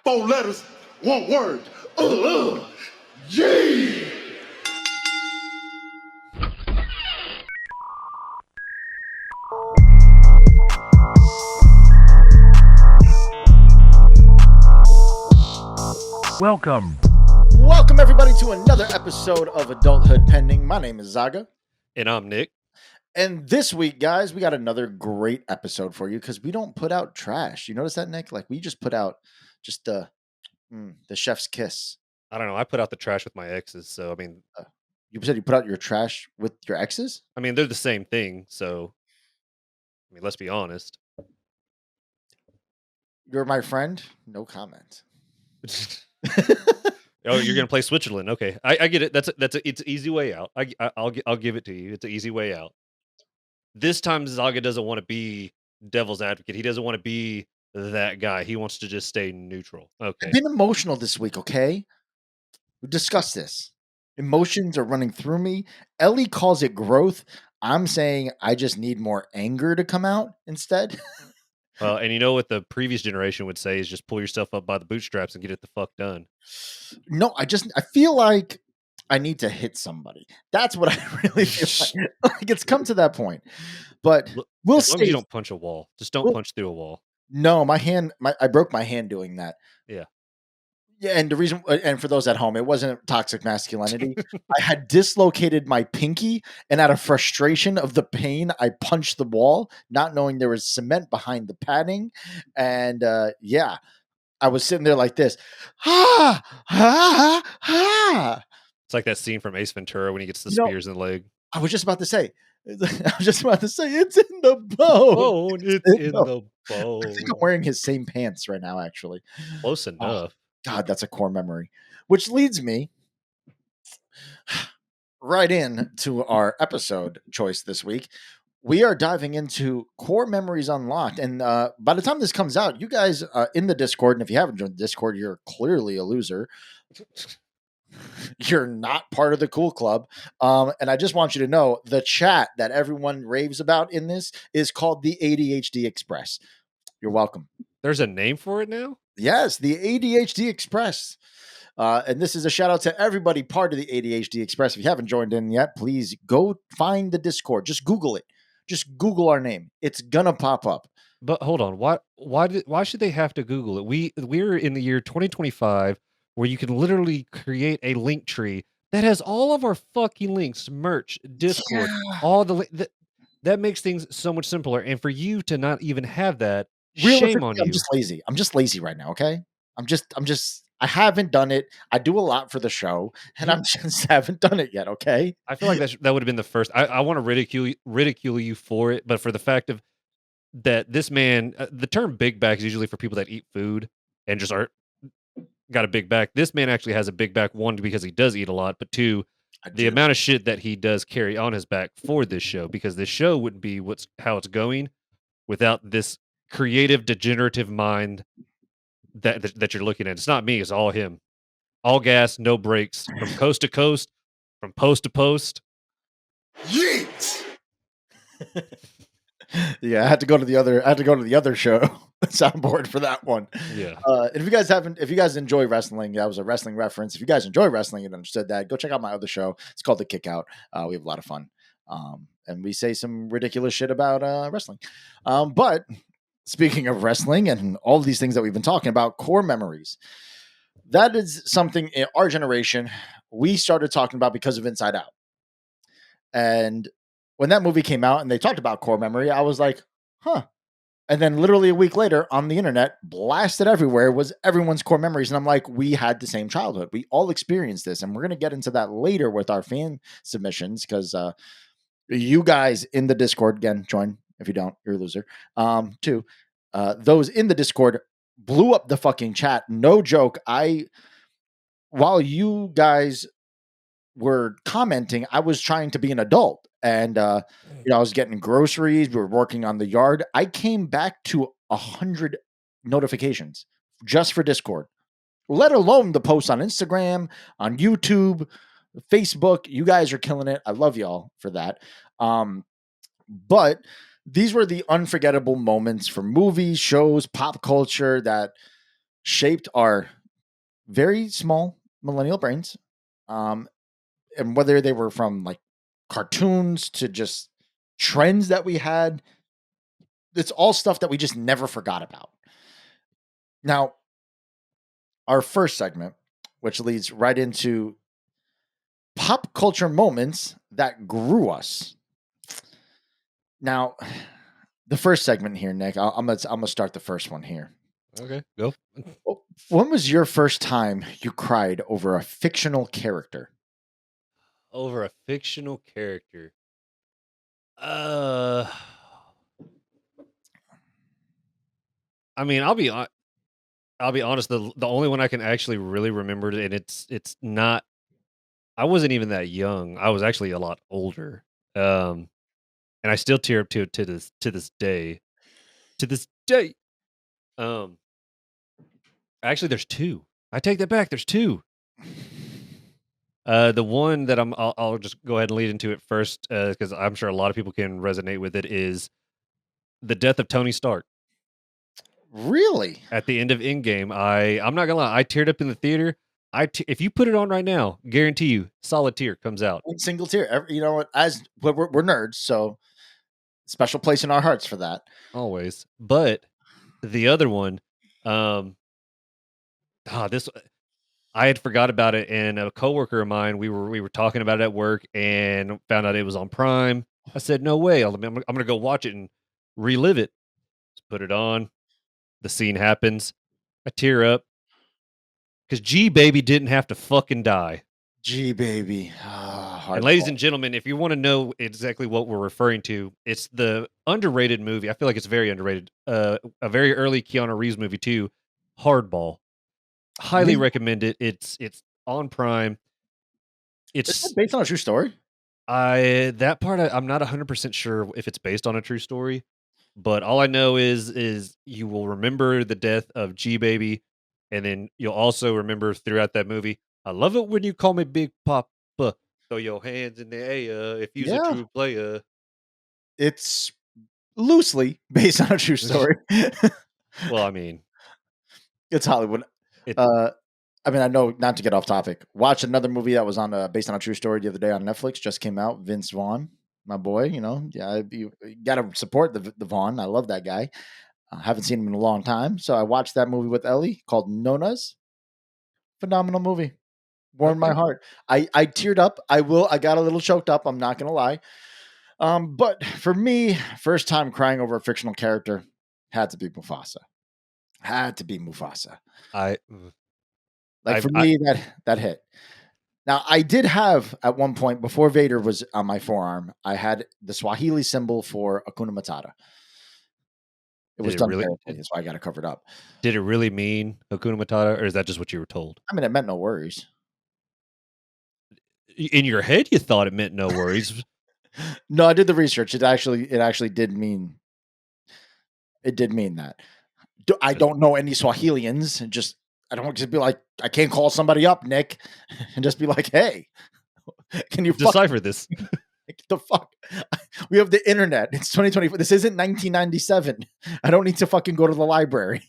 4 letters, 1 word. Yeah! Welcome everybody to another episode of Adulthood Pending. My name is Zaga. And I'm Nick. And this week, guys, we got another great episode for you because we don't put out trash. You notice that, Nick? Like, we just put out just the chef's kiss. I don't know. I put out the trash with my exes. So, I mean, You said you put out your trash with your exes? they're the same thing. So, let's be honest. You're my friend? No comment. Oh, you're gonna play Switzerland? Okay, I get it. It's an easy way out. I'll give it to you. It's an easy way out. This time, Zaga doesn't want to be devil's advocate. He doesn't want to be that guy. He wants to just stay neutral. Okay. I've been emotional this week, okay? We discussed this. Emotions are running through me. Ellie calls it growth. I'm saying I just need more anger to come out instead. And you know what the previous generation would say is just pull yourself up by the bootstraps and get it the fuck done. No, I feel like I need to hit somebody. That's what I really feel like. Like it's come to that point. But we'll as long as you don't punch a wall. Just don't punch through a wall. No, I broke my hand doing that. Yeah. Yeah, and the reason, and for those at home, it wasn't toxic masculinity. I had dislocated my pinky, and out of frustration of the pain, I punched the wall, not knowing there was cement behind the padding. And yeah, I was sitting there like this. Ha! Ha! Ha! It's like that scene from Ace Ventura when he gets the spears in the leg. I was just about to say, it's in the bone. It's in the bone. I think I'm wearing his same pants right now, actually. Close enough. God, that's a core memory. Which leads me right in to our episode choice this week. We are diving into core memories unlocked. And by the time this comes out, you guys in the Discord, and if you haven't joined the Discord, you're clearly a loser. You're not part of the cool club. And I just want you to know the chat that everyone raves about in this is called the ADHD Express. You're welcome. There's a name for it now? Yes, the ADHD Express. And this is a shout out to everybody part of the ADHD Express. If you haven't joined in yet, please go find the Discord. Just Google it. Just Google our name. It's gonna pop up. But hold on. Why should they have to Google it? We're in the year 2025 where you can literally create a link tree that has all of our fucking links, merch, Discord, all the that makes things so much simpler. And for you to not even have that, shame on you. I'm just lazy. I'm just lazy right now, okay? I haven't done it. I do a lot for the show, and I just haven't done it yet, okay? I feel like that would have been the first. I want to ridicule you for it, but for the fact of that this man, the term big back is usually for people that eat food and just got a big back. This man actually has a big back, one, because he does eat a lot, but two, the amount of shit that he does carry on his back for this show, because this show wouldn't be how it's going without this creative, degenerative mind that you're looking at. It's not me, it's all him. All gas, no brakes, from coast to coast, from post to post. Yeet! Yeah, I had to go to the other show soundboard for that one. Yeah. And if you guys enjoy wrestling, that was a wrestling reference. If you guys enjoy wrestling and understood that, go check out my other show. It's called The Kick Out. We have a lot of fun. And we say some ridiculous shit about wrestling. But speaking of wrestling and all of these things that we've been talking about, core memories. That is something in our generation we started talking about because of Inside Out. And when that movie came out and they talked about core memory, I was like, huh. And then literally a week later on the internet, blasted everywhere, was everyone's core memories. And I'm like, we had the same childhood. We all experienced this. And we're going to get into that later with our fan submissions because you guys in the Discord, again, join. If you don't, you're a loser. Two, those in the Discord blew up the fucking chat. No joke. While you guys were commenting, I was trying to be an adult, and I was getting groceries. We were working on the yard. I came back to 100 notifications just for Discord, let alone the posts on Instagram, on YouTube, Facebook. You guys are killing it. I love y'all for that. But these were the unforgettable moments from movies, shows, pop culture that shaped our very small millennial brains. And whether they were from like cartoons to just trends that we had, it's all stuff that we just never forgot about. Now, our first segment, which leads right into pop culture moments that grew us. Now, the first segment here, Nick, I'm gonna start the first one here. Okay, go. When was your first time you cried over a fictional character? Over a fictional character. I mean, I'll be honest. The only one I can actually really remember, and it's not. I wasn't even that young. I was actually a lot older. And I still tear up to this day. To this day. Actually, there's two. I take that back. There's two. The one that I'll just go ahead and lead into it first, because I'm sure a lot of people can resonate with it, is the death of Tony Stark. Really? At the end of Endgame, I'm not gonna lie, I teared up in the theater. If you put it on right now, guarantee you, solid tear comes out. One single tear. You know what? As we're nerds, so special place in our hearts for that. Always. But the other one, this I had forgot about it, and a coworker of mine, we were talking about it at work, and found out it was on Prime. I said, "No way! I'm gonna go watch it and relive it." Just put it on. The scene happens. I tear up because G Baby didn't have to fucking die. G Baby. And ladies and gentlemen, if you want to know exactly what we're referring to, it's the underrated movie. I feel like it's very underrated. A very early Keanu Reeves movie too, Hardball. Highly recommend it. It's on Prime. It's based on a true story. That part I'm not 100% sure if it's based on a true story, but all I know is you will remember the death of G Baby, and then you'll also remember throughout that movie, I love it when you call me Big Papa. Throw your hands in the air if you's a true player. It's loosely based on a true story. Well, I mean, it's Hollywood. I mean, I know, not to get off topic. Watch another movie that was on based on a true story the other day on Netflix. Just came out. Vince Vaughn, my boy. You know, yeah, you got to support the Vaughn. I love that guy. I haven't seen him in a long time, so I watched that movie with Ellie called Nonas. Phenomenal movie. Warmed my heart. I teared up. I got a little choked up. I'm not gonna lie. But for me, first time crying over a fictional character had to be Mufasa. For me, that hit. Now, I did have at one point, before Vader was on my forearm, I had the Swahili symbol for Hakuna Matata. It was done carefully, so I got it covered up. Did it really mean Hakuna Matata, or is that just what you were told? I mean, it meant no worries. In your head, you thought it meant no worries. No, I did the research. It actually did mean. It did mean that. I don't know any Swahilians, and I don't just be like, I can't call somebody up, Nick, and just be like, hey, can you decipher this? The fuck? We have the internet. It's 2024. This isn't 1997. I don't need to fucking go to the library.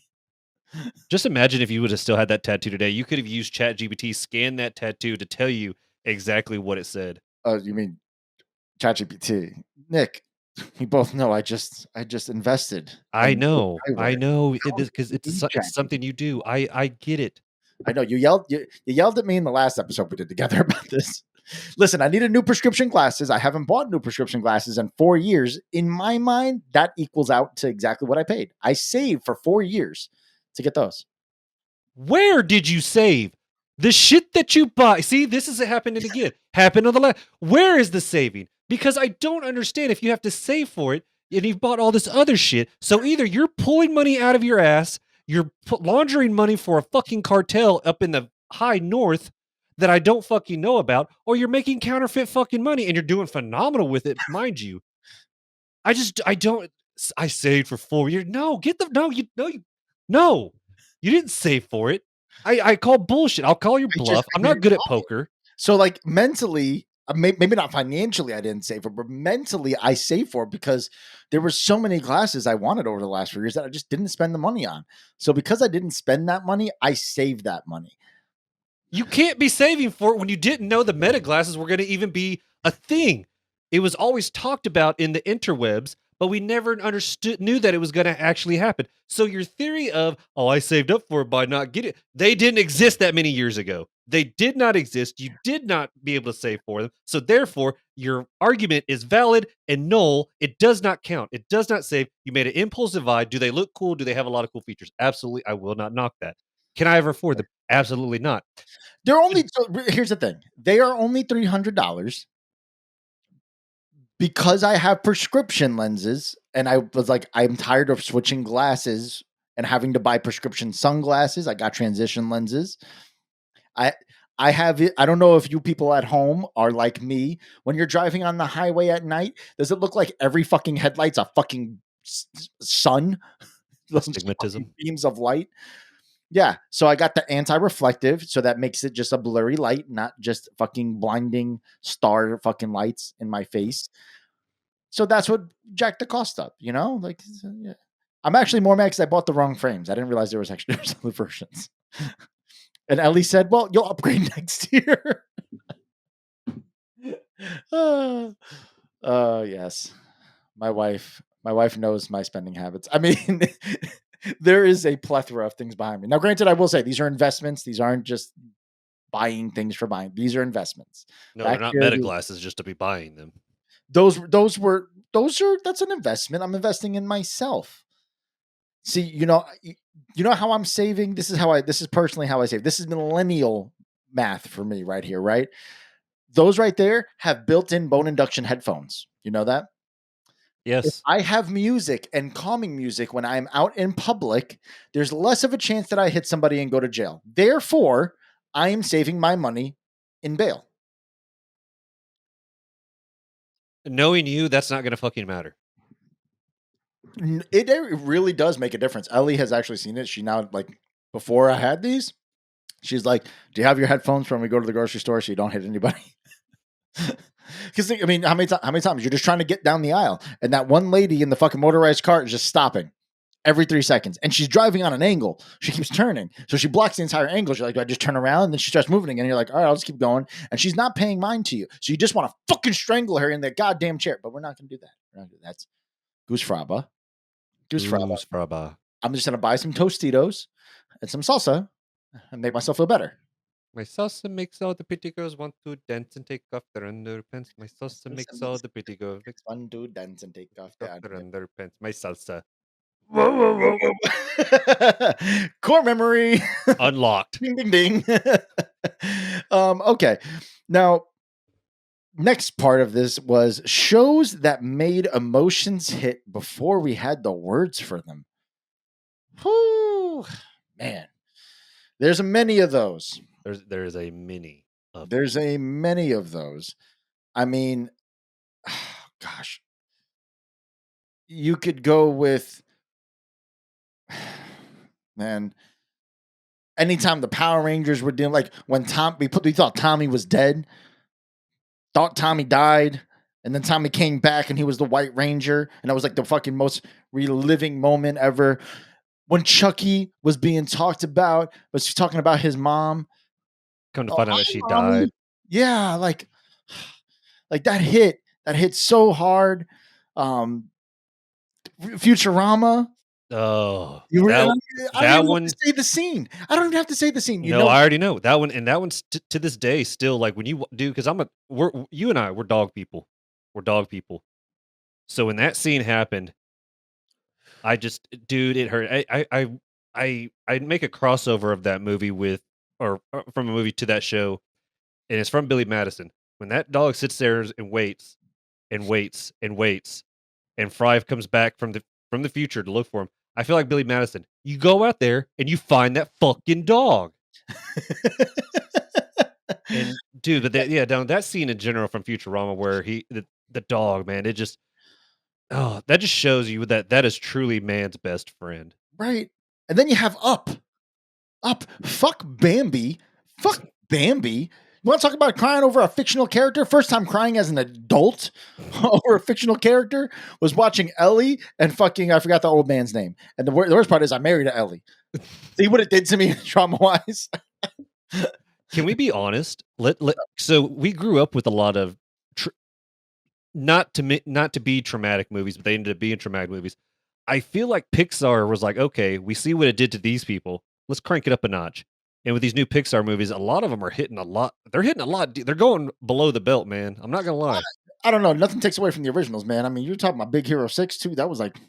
Just imagine if you would have still had that tattoo today. You could have used ChatGPT, scan that tattoo to tell you exactly what it said. You mean ChatGPT? Nick, we both know I just invested. I know, because it's something you do. I get it. I know you yelled at me in the last episode we did together about this. Listen, I needed new prescription glasses. I haven't bought new prescription glasses in 4 years. In my mind, that equals out to exactly what I paid. I saved for 4 years to get those. Where did you save? The shit that you buy. See, this is happening again. Happened on the last. Where is the saving? Because I don't understand if you have to save for it and you've bought all this other shit. So either you're pulling money out of your ass, you're laundering money for a fucking cartel up in the high north that I don't fucking know about, or you're making counterfeit fucking money and you're doing phenomenal with it, mind you. I saved for 4 years. No, you didn't save for it. I call bullshit. I'll call your bluff. I'm not good at poker. So like mentally, maybe not financially I didn't save for, but mentally I saved for, because there were so many classes I wanted over the last few years that I just didn't spend the money on. So because I didn't spend that money, I saved that money. You can't be saving for it when you didn't know the meta glasses were going to even be a thing. It was always talked about in the interwebs, but we never knew that it was going to actually happen. So your theory of, oh, I saved up for it by not getting it, they didn't exist that many years ago. They did not exist. You did not be able to save for them. So therefore, your argument is valid and null. It does not count. It does not save. You made an impulsive buy. Do they look cool? Do they have a lot of cool features? Absolutely. I will not knock that. Can I ever afford them? Absolutely not. They're only, so here's the thing. They are only $300 because I have prescription lenses, and I was like, I'm tired of switching glasses and having to buy prescription sunglasses. I got transition lenses. I have it. I don't know if you people at home are like me. When you're driving on the highway at night, does it look like every fucking headlight's a fucking sun? Those Astigmatism. fucking beams of light. Yeah. So I got the anti-reflective, so that makes it just a blurry light, not just fucking blinding star fucking lights in my face. So that's what jacked the cost up, you know? Like, yeah. I'm actually more mad because I bought the wrong frames. I didn't realize there was other versions. And Ellie said, well, you'll upgrade next year. Yes. My wife knows my spending habits. I mean, there is a plethora of things behind me. Now, granted, I will say these are investments. These aren't just buying things for buying. These are investments. No, Back they're not here, meta glasses just to be buying them. Those are that's an investment. I'm investing in myself. See, you know how I'm saving. This is personally how I save. This is millennial math for me right here, right? Those right there have built-in bone induction headphones. You know that? If Yes. I have music and calming music when I'm out in public, there's less of a chance that I hit somebody and go to jail. Therefore, I am saving my money in bail. Knowing you, that's not going to fucking matter. It really does make a difference. Ellie has actually seen it. She now, like, before I had these, she's like, do you have your headphones when we go to the grocery store so you don't hit anybody? Because, I mean, how many times you're just trying to get down the aisle and that one lady in the fucking motorized cart is just stopping every 3 seconds, and she's driving on an angle. She keeps turning, so she blocks the entire angle. She's like, do I just turn around? And then she starts moving again. And you're like, all right, I'll just keep going. And she's not paying mind to you, so you just want to fucking strangle her in that goddamn chair. But we're not going to do that. We're not going to do that. That's Goose Fraba. Goose Fraba. I'm just going to buy some Tostitos and some salsa and make myself feel better. My salsa makes all the pretty girls want to dance and take off their underpants. My salsa makes all the pretty girls want to dance and take off their underpants. My salsa. Whoa. Core memory Unlocked. ding ding ding. Okay, now next part of this was shows that made emotions hit before we had the words for them. Whew, man, there's many of those. There's a mini of There's a many of those. I mean, gosh, you could go with, man, anytime the Power Rangers were doing, like when we thought Tommy was dead, thought Tommy died, and then Tommy came back and he was the White Ranger, and that was like the fucking most reliving moment ever. When Chucky was being talked about, but she's talking about his mom. Come to find out that she Mommy. died. Yeah, like that hit so hard. Futurama. Oh, I don't even one. have to say the scene. I don't even have to say the scene. I already know that one, and that one's to this day still, like, when you do, because you and I, we're dog people. We're dog people. So when that scene happened, I just, dude, it hurt. I make a crossover of that movie or from a movie to that show, and it's from Billy Madison. When that dog sits there and waits and waits and waits, and Fry comes back from the future to look for him. I feel like Billy Madison. You go out there and you find that fucking dog. And dude, but down that scene in general from Futurama where the dog, man, it just, that just shows you that is truly man's best friend. Right. And then you have Up. Fuck Bambi. You want to talk about crying over a fictional character? First time crying as an adult over a fictional character was watching Ellie and fucking, I forgot the old man's name. And the worst part is I married Ellie. See what it did to me trauma wise? Can we be honest? So we grew up with a lot of not to be traumatic movies, but they ended up being traumatic movies. I feel like Pixar was like, okay, we see what it did to these people. Let's crank it up a notch. And with these new Pixar movies, a lot of them are hitting a lot. They're hitting a lot. They're going below the belt, man. I'm not gonna lie. I don't know. Nothing takes away from the originals, man. I mean, you're talking about Big Hero 6 too. That was like, of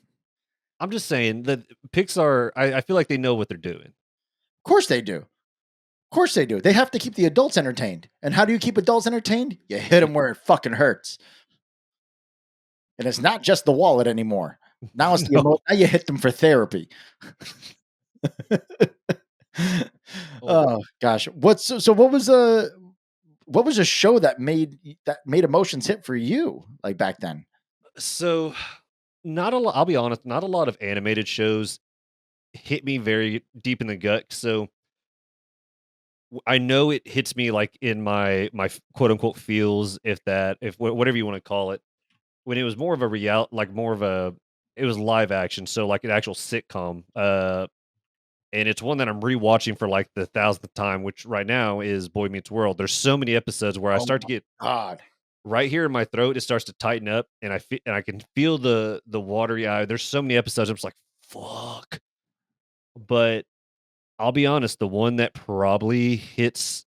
I'm just saying that Pixar. I feel like they know what they're doing. course they do. Of course they do. They have to keep the adults entertained. And how do you keep adults entertained? You hit them where it fucking hurts. And it's not just the wallet anymore. Now it's No. now you hit them for therapy. Oh gosh. So what was a show that made emotions hit for you like back then? So, not a lot. I'll be honest. Not a lot of animated shows hit me very deep in the gut. So I know it hits me like in my quote unquote feels, if whatever you want to call it, when it was more of a like more of a, it was live action, so like an actual sitcom. And it's one that I'm rewatching for like the thousandth time, which right now is Boy Meets World. There's so many episodes where I Oh start to my get god. right here in my throat. It starts to tighten up, and I can feel the watery eye. There's so many episodes. I'm just like, fuck. But I'll be honest, the one that probably hits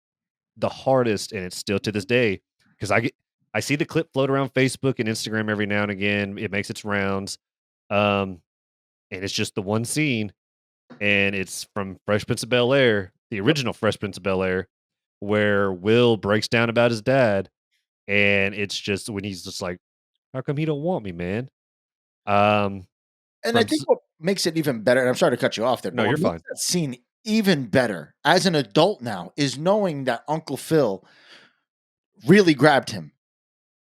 the hardest, and it's still to this day, because I see the clip float around Facebook and Instagram every now and again. It makes its rounds, um, and it's just the one scene, and it's from Fresh Prince of Bel Air, the original Fresh Prince of Bel Air, where Will breaks down about his dad, and it's just when he's just like, "How come he don't want me, man?" Um, And I from think what makes it even better, and I'm sorry to cut you off there, no, but you're what fine. makes that scene even better as an adult now is knowing that Uncle Phil really grabbed him,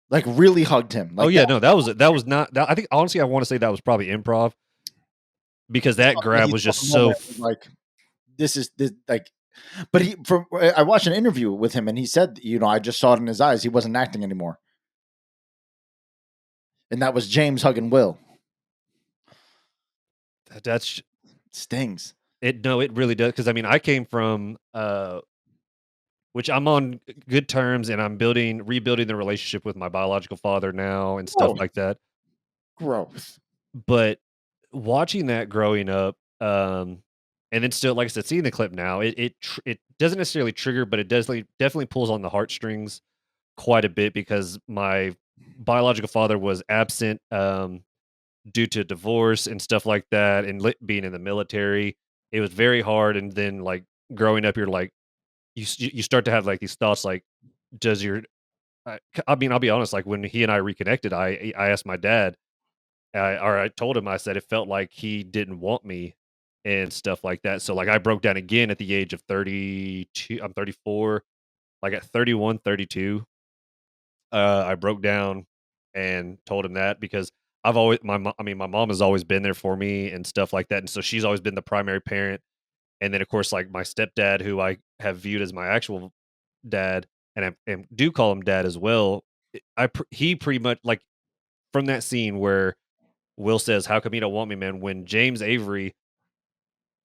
like really hugged him, Oh like yeah, that. no, that was not. I think honestly, I want to say that was probably improv because that That grab he was felt the just so. moment, like this is this like. But I watched an interview with him, and he said, I just saw it in his eyes. He wasn't acting anymore, and that was James hugging Will. That's Stings. it. No, it really does. Because I mean, I came from which I'm on good terms, and I'm rebuilding the relationship with my biological father now and stuff Growth, like that. growth. But watching that growing up, and then still, like I said, seeing the clip now, it doesn't necessarily trigger, but it definitely pulls on the heartstrings quite a bit because my biological father was absent due to divorce and stuff like that, and being in the military. It was very hard, and then like growing up, you're like you start to have like these thoughts like, does your I mean, I'll be honest, like when he and I reconnected, I asked my dad, I told him, I said it felt like he didn't want me and stuff like that. So like I broke down again at the age of 32. I'm 34. Like at 31, 32, I broke down and told him that because I've always I mean my mom has always been there for me and stuff like that, and so she's always been the primary parent. And then of course like my stepdad, who I have viewed as my actual dad, and do call him dad as well. He pretty much like from that scene where Will says, "How come you don't want me, man?" When James Avery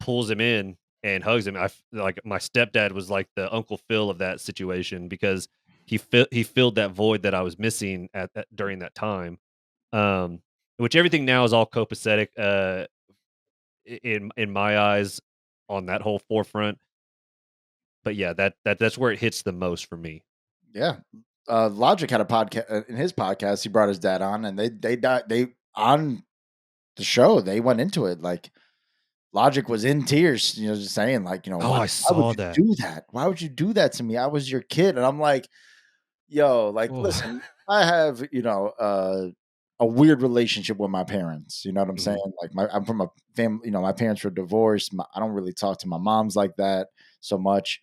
pulls him in and hugs him, like my stepdad was like the Uncle Phil of that situation because he filled that void that I was missing during that time. Um, which everything now is all copacetic, in my eyes on that whole forefront. But yeah, that's where it hits the most for me. Yeah. Logic had a podcast in his podcast. He brought his dad on, and they on the show. They went into it like Logic was in tears, just saying like, Oh, why I would saw you that. do that? Why would you do that to me? I was your kid, and I'm like, yo, like, Oh. listen, I have a weird relationship with my parents. You know what I'm saying? Mhm. Like, I'm from a family. My parents were divorced. I don't really talk to my moms like that so much.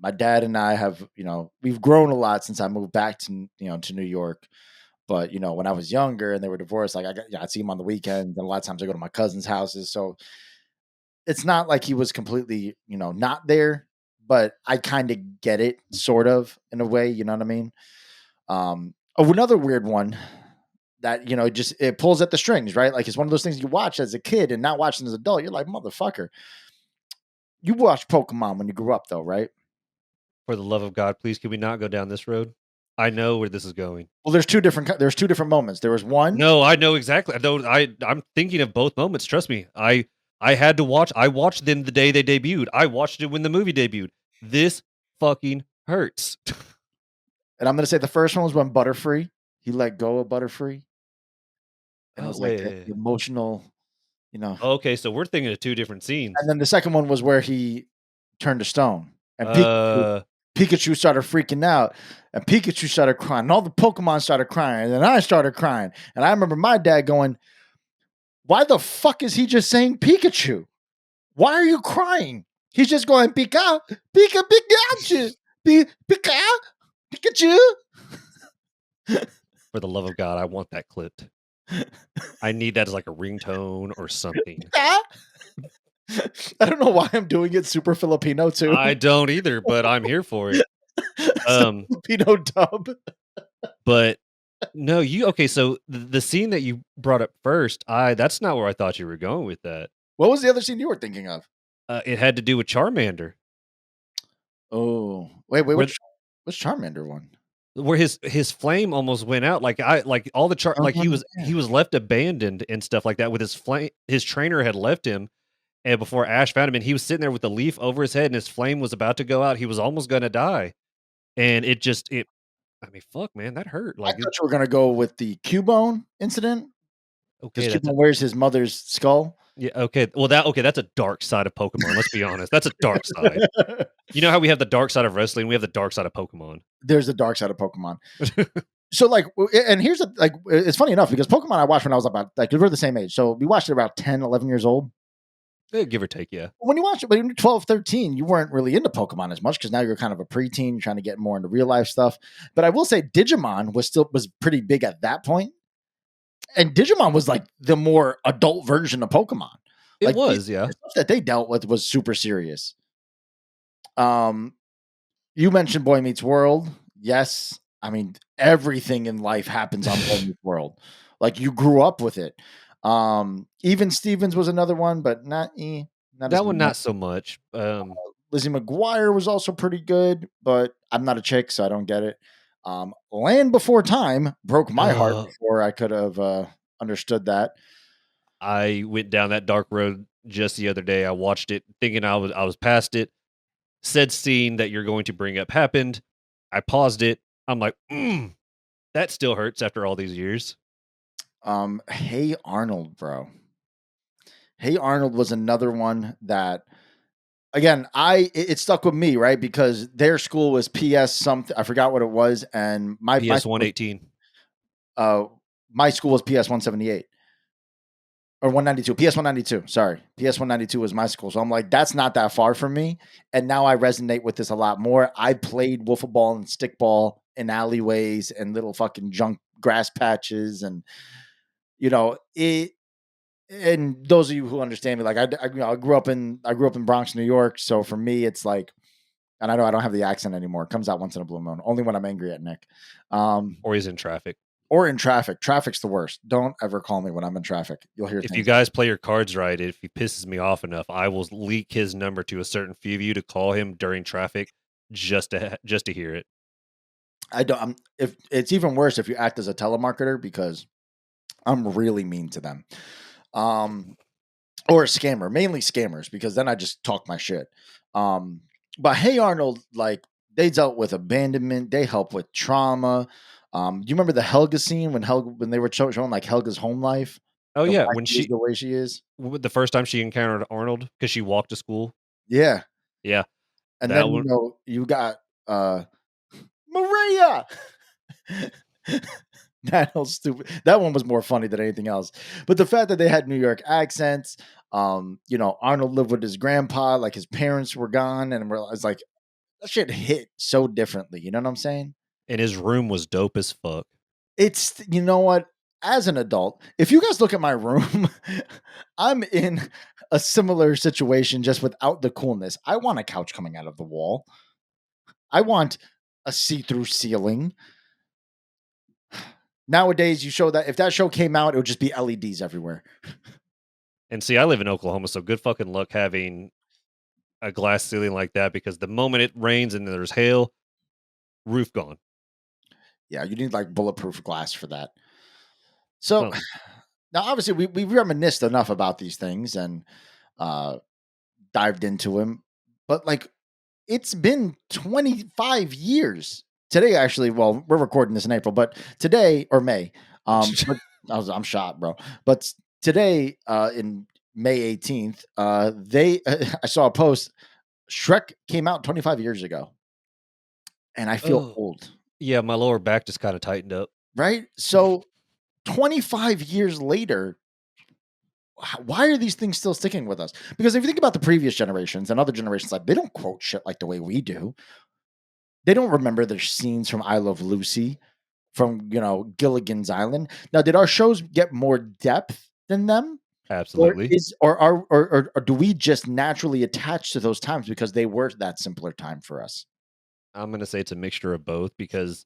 My dad and I have, we've grown a lot since I moved back to New York. But when I was younger and they were divorced, like I'd see him on the weekends, and a lot of times I go to my cousins' houses. So it's not like he was completely, not there. but I kind of get it, sort of, in a way. You know what I mean? Another weird one that just it pulls at the strings, right? Like it's one of those things you watch as a kid and not watching as an adult. You're like, motherfucker. You watched Pokemon when you grew up, though, right? For the love of God, please, can we not go down this road? I know where this is going. Well, there's two different moments. There was one. No, I know exactly. I'm thinking of both moments. Trust me. I had to watch. I watched them the day they debuted. I watched it when the movie debuted. This fucking hurts. And I'm gonna say the first one was when Butterfree, he let go of Butterfree, and it was like the emotional, Okay, so we're thinking of two different scenes. And then the second one was where he turned to stone, and Uh, Pikachu started freaking out, and Pikachu started crying, and all the Pokemon started crying, and then I started crying, and I remember my dad going, "Why the fuck is he just saying Pikachu? Why are you crying? He's just going Pika, Pika, Pikachu, Pika, Pikachu." for the love of God, I want that clipped. I need that as like a ringtone or something. I don't know why I'm doing it super Filipino too. I don't either, but I'm here for it. Filipino dub. But no, okay. So the scene that you brought up first, that's not where I thought you were going with that. What was the other scene you were thinking of? It had to do with Charmander. Oh, wait, which Charmander one? Where his flame almost went out, like all the like he was left abandoned and stuff like that with his flame. His trainer had left him, and before Ash found him, and he was sitting there with the leaf over his head, and his flame was about to go out. He was almost going to die, and it. I mean, fuck, man, that hurt. Like I thought you were gonna go with the Cubone incident. Okay, Cubone wears his mother's skull. Yeah. Okay. Well, that's a dark side of Pokemon. Let's be honest. That's a dark side. You know how we have the dark side of wrestling? We have the dark side of Pokemon. There's the dark side of Pokemon. So like, and here's it's funny enough because Pokemon I watched when I was about we're the same age. So we watched it about 10, 11 years old. Give or take, yeah. When you watch it, when you're 12, 13, you weren't really into Pokemon as much because now you're kind of a preteen, you're trying to get more into real life stuff. But I will say Digimon was pretty big at that point. And Digimon was like the more adult version of Pokemon. It was, yeah. The stuff that they dealt with was super serious. You mentioned Boy Meets World. Yes. I mean, everything in life happens on Boy Meets World. Like you grew up with it. Even Stevens was another one, but not that one, not so much. Lizzie McGuire was also pretty good, but I'm not a chick, so I don't get it. Land Before Time broke my heart before I could have understood that. I went down that dark road just the other day. I watched it thinking I was past it. Said scene that you're going to bring up happened. I paused it. I'm like, that still hurts after all these years. Hey Arnold, bro. Hey Arnold was another one that, again, it stuck with me, right? Because their school was PS something. I forgot what it was, and my PS 118. My school was PS 178 or 192. PS 192. Sorry, PS 192 was my school. So I'm like, that's not that far from me. And now I resonate with this a lot more. I played wiffle ball and stickball in alleyways and little fucking junk grass patches, and it. And those of you who understand me, like I grew up in Bronx, New York. So for me, it's like, and I know I don't have the accent anymore. It comes out once in a blue moon, only when I'm angry at Nick, or he's in traffic. Traffic's the worst. Don't ever call me when I'm in traffic. You'll hear. If you guys play your cards right, if he pisses me off enough, I will leak his number to a certain few of you to call him during traffic, just to hear it. I don't. If it's even worse if you act as a telemarketer, because I'm really mean to them. Or a scammer, mainly scammers, because then I just talk my shit. But Hey Arnold, like they dealt with abandonment, they help with trauma. Do you remember the Helga scene when they were showing like Helga's home life? Oh yeah, when the way she is, the first time she encountered Arnold because she walked to school. Yeah. And that then you got Maria. That whole stupid. That one was more funny than anything else. But the fact that they had New York accents, Arnold lived with his grandpa, like his parents were gone, and it's like that shit hit so differently. You know what I'm saying? And his room was dope as fuck. It's, you know what? as an adult, if you guys look at my room, I'm in a similar situation just without the coolness. I want a couch coming out of the wall. I want a see-through ceiling. Nowadays, you show that if that show came out, it would just be LEDs everywhere. And see, I live in Oklahoma, so good fucking luck having a glass ceiling like that, because the moment it rains and there's hail, roof gone. Yeah, you need like bulletproof glass for that. So Well, now, obviously, we reminisced enough about these things and dived into them, but like it's been 25 years today. Actually, well, we're recording this in April, but today or May. But I'm shot, bro. But today, in May 18th, I saw a post. Shrek came out 25 years ago, and I feel oh, old, yeah, my lower back just kind of tightened up. right? So 25 years later, why are these things still sticking with us? Because if you think about the previous generations and other generations, like they don't quote shit like the way we do. They don't remember their scenes from I Love Lucy, from Gilligan's Island. Now, did our shows get more depth than them, or Absolutely. is or do we just naturally attach to those times because they were that simpler time for us? I'm gonna say it's a mixture of both, because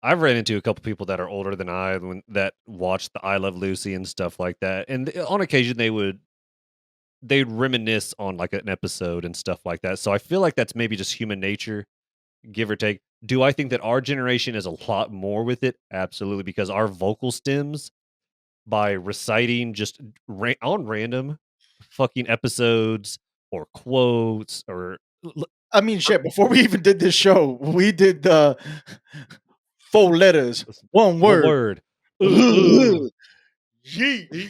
I've ran into a couple people that are older than I that watch the I Love Lucy and stuff like that, and on occasion they'd reminisce on like an episode and stuff like that. So I feel like that's maybe just human nature, give or take. Do I think that our generation is a lot more with it? Absolutely, because our vocal stems by reciting just on random fucking episodes or quotes or I mean, shit. Before we even did this show, we did the 4 letters, one one word. word. Ooh. Yeet.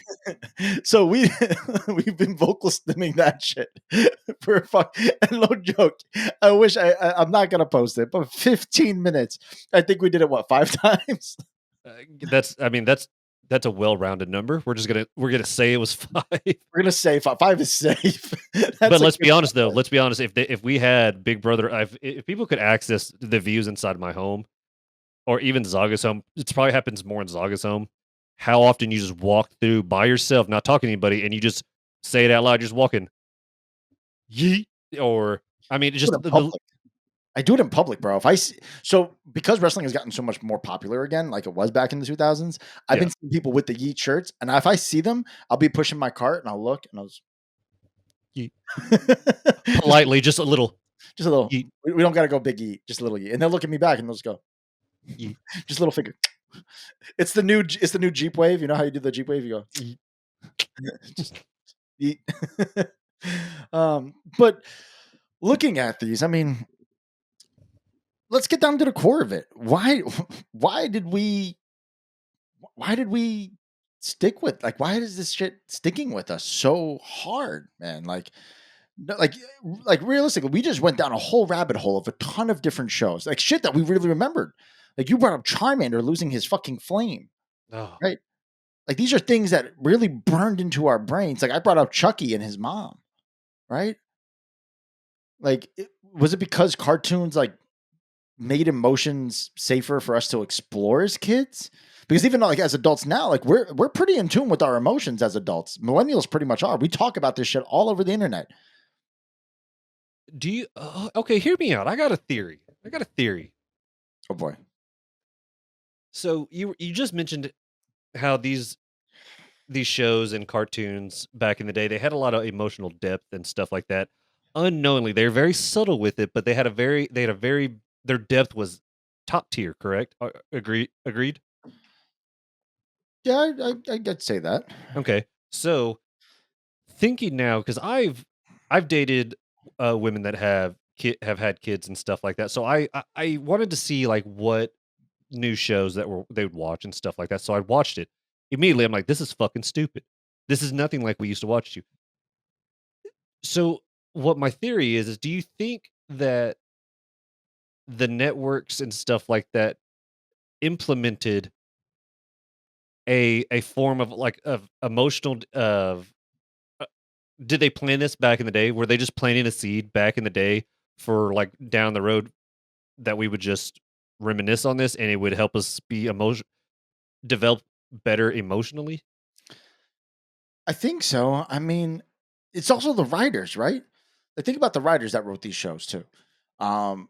So we've been vocal stimming that shit for and no joke. I wish I'm not gonna post it, but 15 minutes. I think we did it 5 times. That's I mean that's a well-rounded number. We're gonna say it was 5. We're gonna say five is safe. But That's a let's good be honest though. number. Let's be honest. If we had Big Brother, if people could access the views inside my home or even Zaga's home, it probably happens more in Zaga's home. How often you just walk through by yourself, not talking to anybody, and you just say it out loud, just walking, yeet, or I mean, I do just it in public. I do it in public, bro. If I see, so because wrestling has gotten so much more popular again, like it was back in the 2000s, I've yeah, been seeing people with the Yeet shirts, and if I see them, I'll be pushing my cart and I'll look and I'll yeet. just Politely, just a little just a little. yeet, We don't got to go big Yeet, just a little Yeet, and they'll look at me back and they'll just go, yeet, just a little finger. It's the new Jeep Wave. You know how you do the Jeep Wave? You go, yeet. just Yeet. But looking at these, I mean, let's get down to the core of it. Why did we why did we stick with, like, why is this shit sticking with us so hard, man? Like, no, like realistically, we just went down a whole rabbit hole of a ton of different shows, like shit that we really remembered. Like you brought up Charmander losing his fucking flame, Oh, right? Like these are things that really burned into our brains. Like I brought up Chucky and his mom, right? Like, was it because cartoons like made emotions safer for us to explore as kids? Because even like as adults now, like we're pretty in tune with our emotions as adults. Millennials pretty much are. We talk about this shit all over the internet. do you? Okay, hear me out. I got a theory. Oh boy. So you just mentioned how these shows and cartoons back in the day, they had a lot of emotional depth and stuff like that. Unknowingly, they're very subtle with it, but they had a very their depth was top tier. Correct? Agreed. Yeah, I get to say that. Okay. So thinking now, because I've dated women that have had kids and stuff like that. So I wanted to see like what new shows that were they would watch and stuff like that. So I watched it immediately. I'm like, this is fucking stupid. This is nothing like we used to watch. So what my theory is do you think that the networks and stuff like that implemented a form of like of emotional of did they plan this back in the day? Were they just planting a seed back in the day for like down the road that we would just reminisce on this and it would help us be develop better emotionally? I think so. I mean, it's also the writers, right? I think about the writers that wrote these shows too. Um,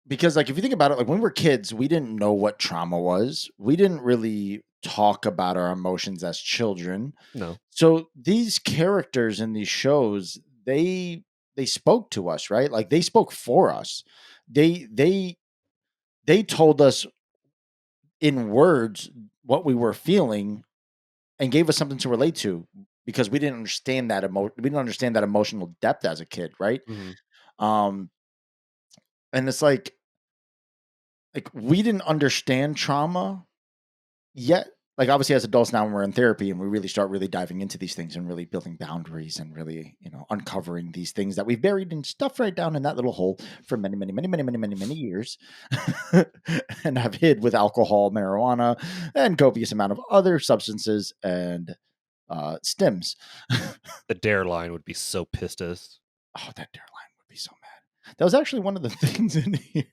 because like if you think about it, like when we were kids, we didn't know what trauma was. We didn't really talk about our emotions as children. No. So these characters in these shows, they spoke to us, right? Like they spoke for us. They told us in words what we were feeling and gave us something to relate to because we didn't understand that we didn't understand that emotional depth as a kid, right? Mhm. Um, and it's like we didn't understand trauma yet. Like obviously as adults now when we're in therapy and we really start really diving into these things and really building boundaries and really, uncovering these things that we've buried and stuffed right down in that little hole for many, many, many, many, many, many, many years and have hid with alcohol, marijuana, and copious amount of other substances and stims. The Dare line would be so pissed at us. Oh, that dare line would be so mad. That was actually one of the things in here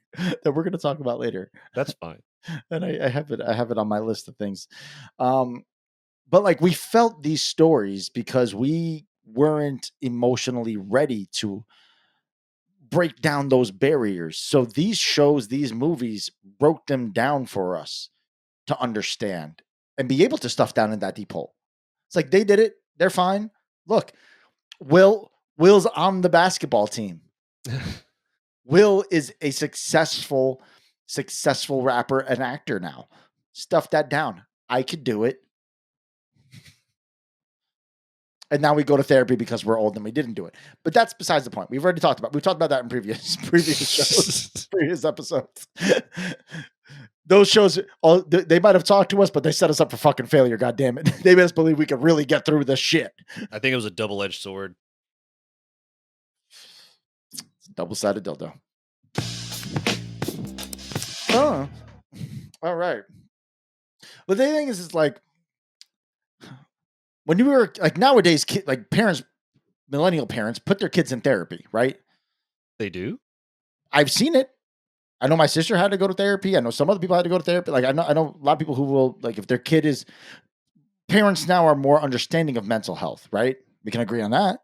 that we're going to talk about later. That's fine. And I have it. I have it on my list of things. But like we felt these stories because we weren't emotionally ready to break down those barriers. So these shows, these movies broke them down for us to understand and be able to stuff down in that deep hole. It's like they did it. They're fine. Look, Will's on the basketball team. Will is a successful rapper and actor now. Stuff that down. I could do it. And now we go to therapy because we're old and we didn't do it. But that's besides the point. We've talked about that in previous shows, previous episodes. Those shows, they might have talked to us, but they set us up for fucking failure. God damn it! They made us believe we could really get through this shit. I think it was a double-edged sword. Double-sided dildo. Oh, all right. But the thing is like when you were like nowadays, like parents, millennial parents, put their kids in therapy, right? They do? I've seen it. I know my sister had to go to therapy. I know some other people had to go to therapy. Like I know a lot of people who will like if their kid is parents now are more understanding of mental health, right? We can agree on that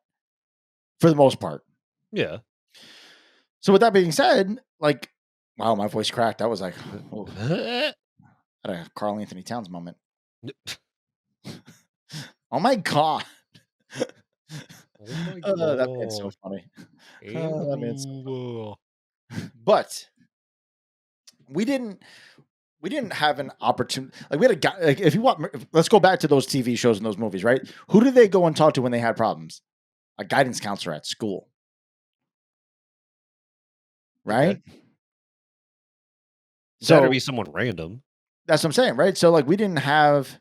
for the most part. Yeah. So with that being said, like, wow, my voice cracked. That was like had a Carl Anthony Towns moment. Oh my god. Oh my god. That man's so funny. That man's so funny. But we didn't have an opportunity. Like we had a guy. Like if you want, let's go back to those TV shows and those movies, right? Who did they go and talk to when they had problems? A guidance counselor at school, right? Okay. So That'd be someone random. that's what I'm saying, right? So like we didn't have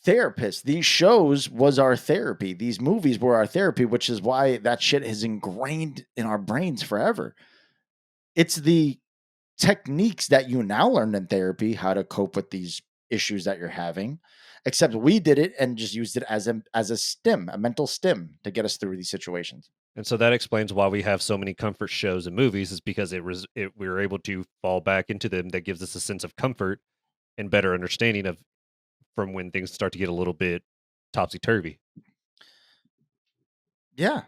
therapists. These shows was our therapy. These movies were our therapy, which is why that shit is ingrained in our brains forever. It's the techniques that you now learn in therapy, how to cope with these issues that you're having, except we did it and just used it as a stim, a mental stim to get us through these situations. And so that explains why we have so many comfort shows and movies is because we were able to fall back into them. That gives us a sense of comfort and better understanding of from when things start to get a little bit topsy-turvy. Yeah.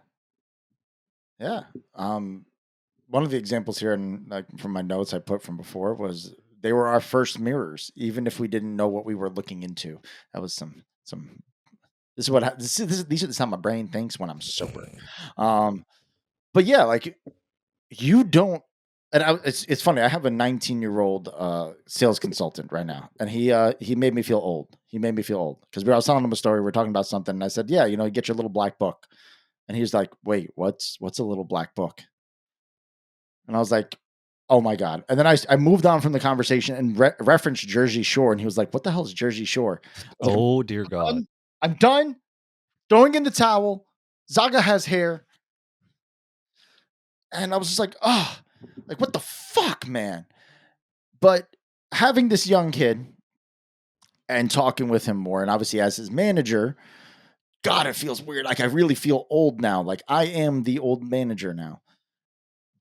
Yeah. One of the examples here and like from my notes I put from before was they were our first mirrors, even if we didn't know what we were looking into. That was some this is what these are how my brain thinks when I'm sober. But yeah, like you don't. And it's funny. I have a 19-year-old sales consultant right now, and he made me feel old. He made me feel old because I was telling him a story. We are talking about something, and I said, "Yeah, you get your little black book," and he was like, "Wait, what's a little black book?" And I was like, "Oh my god!" And then I moved on from the conversation and referenced Jersey Shore, and he was like, "What the hell is Jersey Shore?" I was like, Oh dear God! I'm done throwing in the towel. Zaga has hair, and I was just like, "Oh, like what the fuck, man." But having this young kid and talking with him more, and obviously as his manager, God, it feels weird. Like I really feel old now. Like I am the old manager now,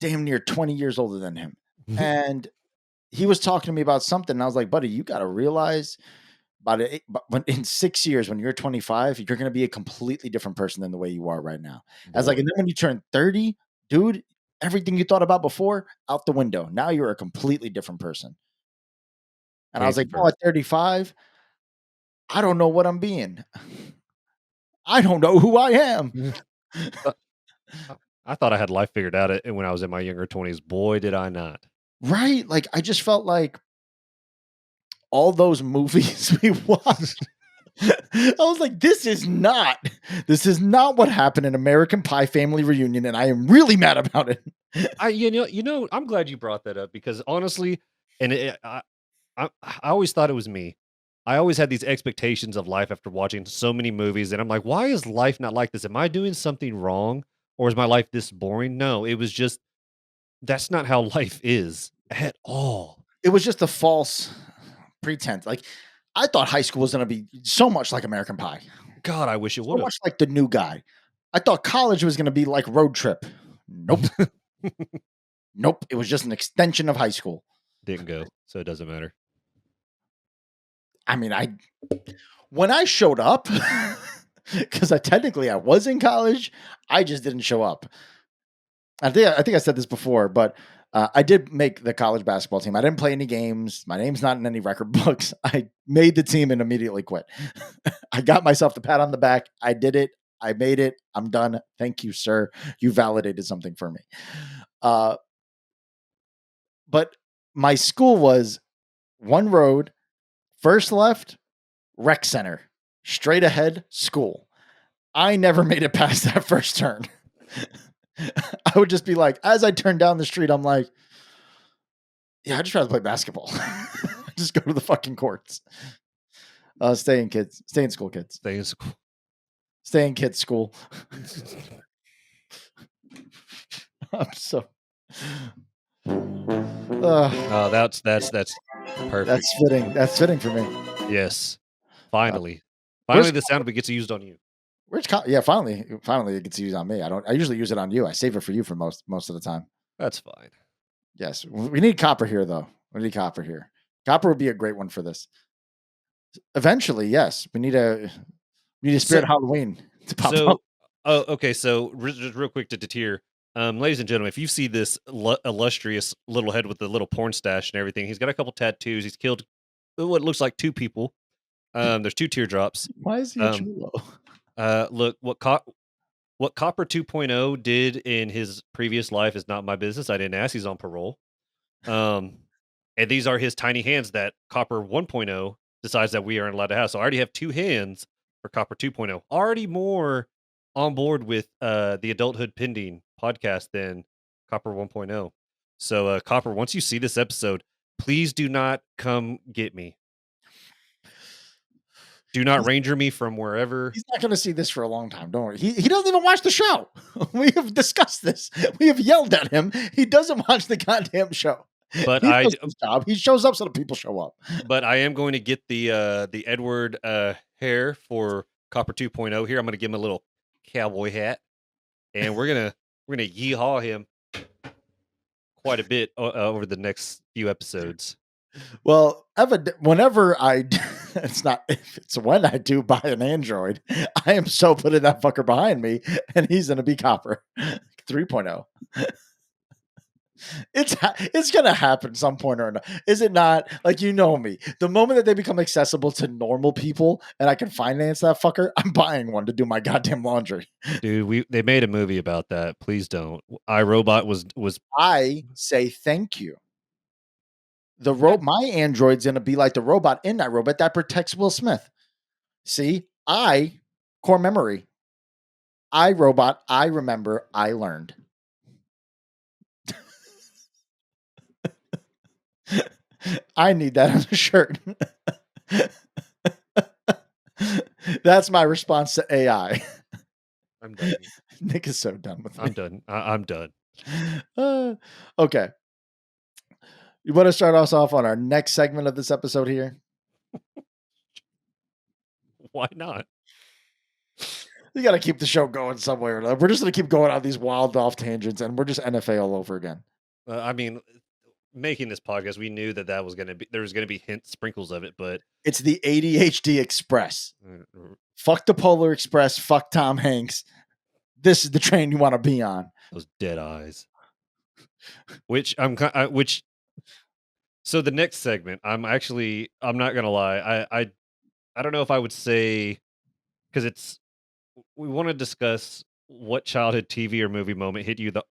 damn near 20 years older than him. And he was talking to me about something. And I was like, buddy, you got to realize but in 6 years, when you're 25, you're going to be a completely different person than the way you are right now. And Boy. then when you turn 30, dude, everything you thought about before out the window. Now you're a completely different person. And I was like, confirm. at 35, I don't know what I'm being. I don't know who I am. I thought I had life figured out when I was in my younger 20s. Boy, did I not. Right? Like, I just felt like all those movies we watched. I was like, this is not what happened in American Pie Family Reunion, and I am really mad about it. I'm glad you brought that up because honestly, and I always thought it was me. I always had these expectations of life after watching so many movies, and I'm like, why is life not like this? Am I doing something wrong, or is my life this boring? No, it was just that's not how life is at all. It was just a false pretense. Like, I thought high school was going to be so much like American Pie, God, I wish it so would have. much like The New Guy. I thought college was going to be like Road Trip. Nope. Nope. It was just an extension of high school. Didn't go, so it doesn't matter. I mean, when I showed up, because I was in college, I just didn't show up. I think I said this before, but I did make the college basketball team. I didn't play any games. My name's not in any record books. I made the team and immediately quit. I got myself the pat on the back. I did it. I made it. I'm done. Thank you, sir. You validated something for me. But my school was one road, first left, rec center, straight ahead, school. I never made it past that first turn. I would just be like, as I turn down the street, I'm like, yeah, I just rather play basketball. Just go to the fucking courts. Stay in school, kids. Stay in school. Stay in kids' school. I'm so. Oh, that's perfect. That's fitting. That's fitting for me. Yes, finally, the sound gets used on you. Finally it gets used on me. I usually use it on you. I save it for you for most of the time. That's fine. Yes, we need Copper here though. We need Copper here. Copper would be a great one for this. Eventually, yes, we need a Spirit Halloween to pop up. Oh, okay. So just real quick to deter, ladies and gentlemen, if you see this illustrious little head with the little porn stash and everything, he's got a couple tattoos. He's killed what looks like 2 people. There's 2 teardrops. Why is he a chulo? Look, what Copper 2.0 did in his previous life is not my business. I didn't ask. He's on parole. And these are his tiny hands that Copper 1.0 decides that we aren't allowed to have. So I already have 2 hands for Copper 2.0. Already more on board with the Adulthood Pending podcast than Copper 1.0. So Copper, once you see this episode, please do not come get me. Do not ranger me from wherever. He's not going to see this for a long time. Don't worry. He doesn't even watch the show. We have discussed this. We have yelled at him. He doesn't watch the goddamn show. But he does his job. He shows up so that people show up. But I am going to get the Edward hair for Copper 2.0 here. I'm going to give him a little cowboy hat, and we're gonna yeehaw him quite a bit over the next few episodes. Well, whenever it's when I do buy an Android, I am so putting that fucker behind me, and he's gonna be Copper 3.0. It's gonna happen some point or another. Is it not? Like, you know me. The moment that they become accessible to normal people and I can finance that fucker, I'm buying one to do my goddamn laundry. Dude, they made a movie about that. Please don't. iRobot was. I say thank you. My Android's gonna be like the robot in that robot that protects Will Smith. See, core memory. iRobot, I remember, I learned. I need that on a shirt. That's my response to AI. I'm done. Nick is so done with me. I'm done. I'm done. Okay. You want to start us off on our next segment of this episode here? Why not? You got to keep the show going somewhere. We're just going to keep going on these wild off tangents, and we're just NFA all over again. I mean, making this podcast, we knew that was gonna be there was gonna be sprinkles of it, but It's the ADHD Express. uh, Fuck the Polar Express. Fuck Tom Hanks. This is the train you want to be on. those dead eyes. Which which. So the next segment, I'm not gonna lie, I don't know if I would say because we want to discuss what childhood TV or movie moment hit you the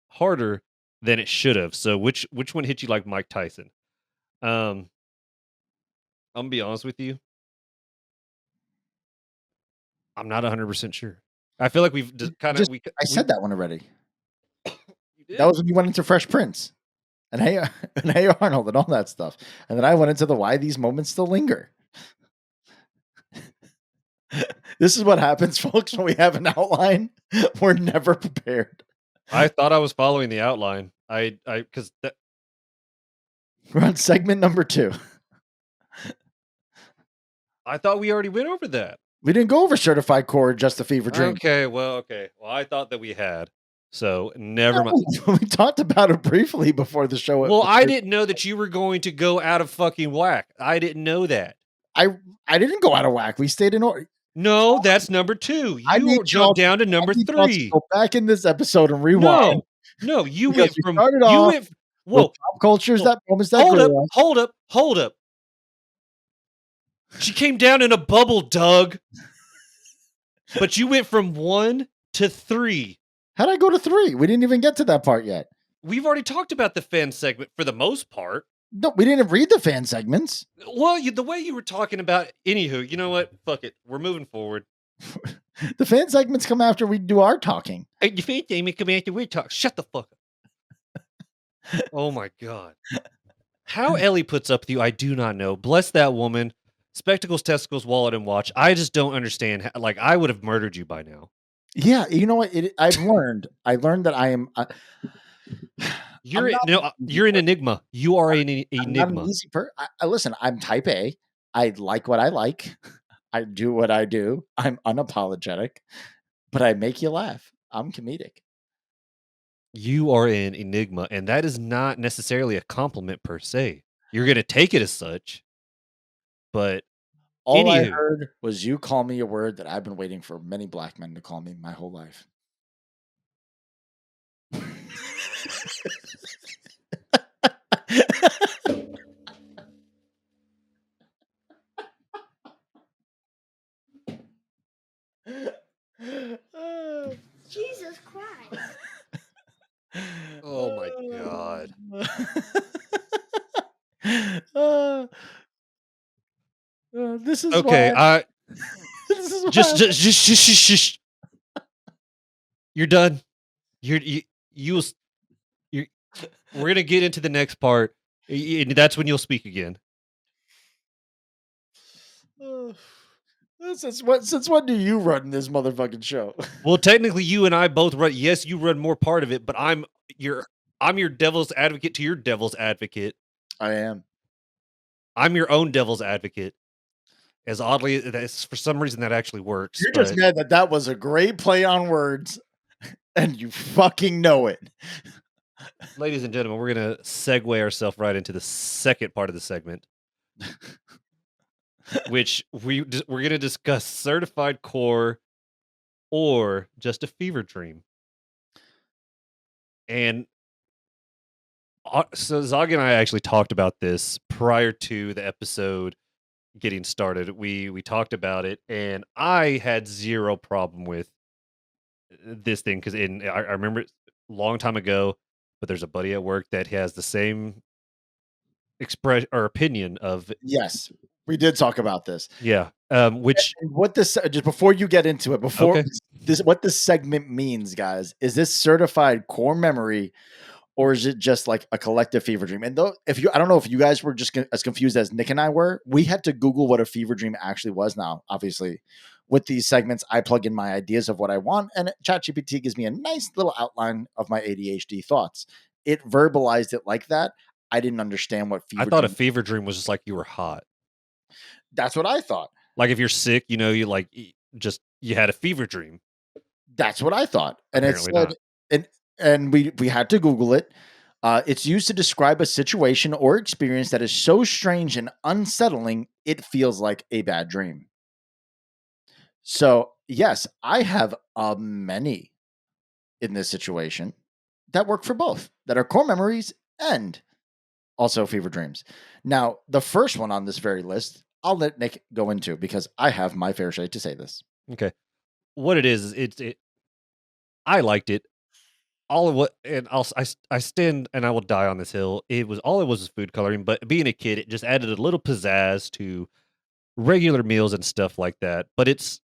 harder than it should have. So which one hit you like Mike Tyson? I'm gonna be honest with you. I'm not 100% sure. I feel like we've just kind of I said that one already. You did? That was when you went into Fresh Prince and Hey and Hey Arnold and all that stuff. And then I went into the why these moments still linger. This is what happens, folks, when we have an outline. We're never prepared. I thought I was following the outline. I because We're on segment number 2. I thought we already went over that. We didn't go over Certified Core, Just a Fever Dream. Okay. Well, I thought that we had. So never mind. We talked about it briefly before the show. Well, I didn't know that you were going to go out of fucking whack. I didn't know that. I didn't go out of whack. We stayed in order. No, that's number 2. You jumped down to number 3. Go back in this episode and rewind. No, you Because went we from started you off went whoa, pop cultures that moments that hold up. She came down in a bubble, Doug. But you went from 1 to 3. How'd I go to 3? We didn't even get to that part yet. We've already talked about the fan segment for the most part. No, we didn't read the fan segments. Well, the way you were talking about, anywho, you know what? Fuck it. We're moving forward. The fan segments come after we do our talking. Hey, you fan segment come after we talk. Shut the fuck up. Oh my God. How Ellie puts up with you, I do not know. Bless that woman. Spectacles, testicles, wallet, and watch. I just don't understand. Like, I would have murdered you by now. Yeah, you know what? I learned that I am. You're an enigma. You are an enigma. I'm not an easy listen, I'm type A. I like what I like. I do what I do. I'm unapologetic, but I make you laugh. I'm comedic. You are an enigma, and that is not necessarily a compliment per se. You're going to take it as such, but all I heard was you call me a word that I've been waiting for many black men to call me my whole life. Jesus Christ. Oh my God. This is okay. why, this is just you're done. We're gonna get into the next part. And that's when you'll speak again. Since when do you run this motherfucking show? Well, technically, you and I both run. Yes, you run more part of it, but I'm your devil's advocate to your devil's advocate. I am. I'm your own devil's advocate. As oddly as for some reason that actually works. You're just mad that was a great play on words, and you fucking know it. Ladies and gentlemen, we're gonna segue ourselves right into the second part of the segment, which we're gonna discuss certified core or just a fever dream. And so Zaga and I actually talked about this prior to the episode getting started. We talked about it, and I had zero problem with this thing because I remember it a long time ago, but there's a buddy at work that has the same expression or opinion of. Yes, we did talk about this. Yeah. Which what this just before you get into it, what this segment means, guys, is this certified core memory, or is it just like a collective fever dream? And though, I don't know if you guys were just as confused as Nick and I were, we had to Google what a fever dream actually was. Now, obviously, with these segments, I plug in my ideas of what I want, and ChatGPT gives me a nice little outline of my ADHD thoughts. It verbalized it like that. I didn't understand what fever. I thought a fever dream was just like you were hot. That's what I thought. Like if you're sick, you had a fever dream. That's what I thought, and apparently it said, and we had to Google it. It's used to describe a situation or experience that is so strange and unsettling, it feels like a bad dream. So, yes, I have many in this situation that work for both, that are core memories and also fever dreams. Now, the first one on this very list, I'll let Nick go into because I have my fair share to say this. Okay. What it is, I liked it. All of what, and I stand and I will die on this hill. It was food coloring, but being a kid, it just added a little pizzazz to regular meals and stuff like that. But it's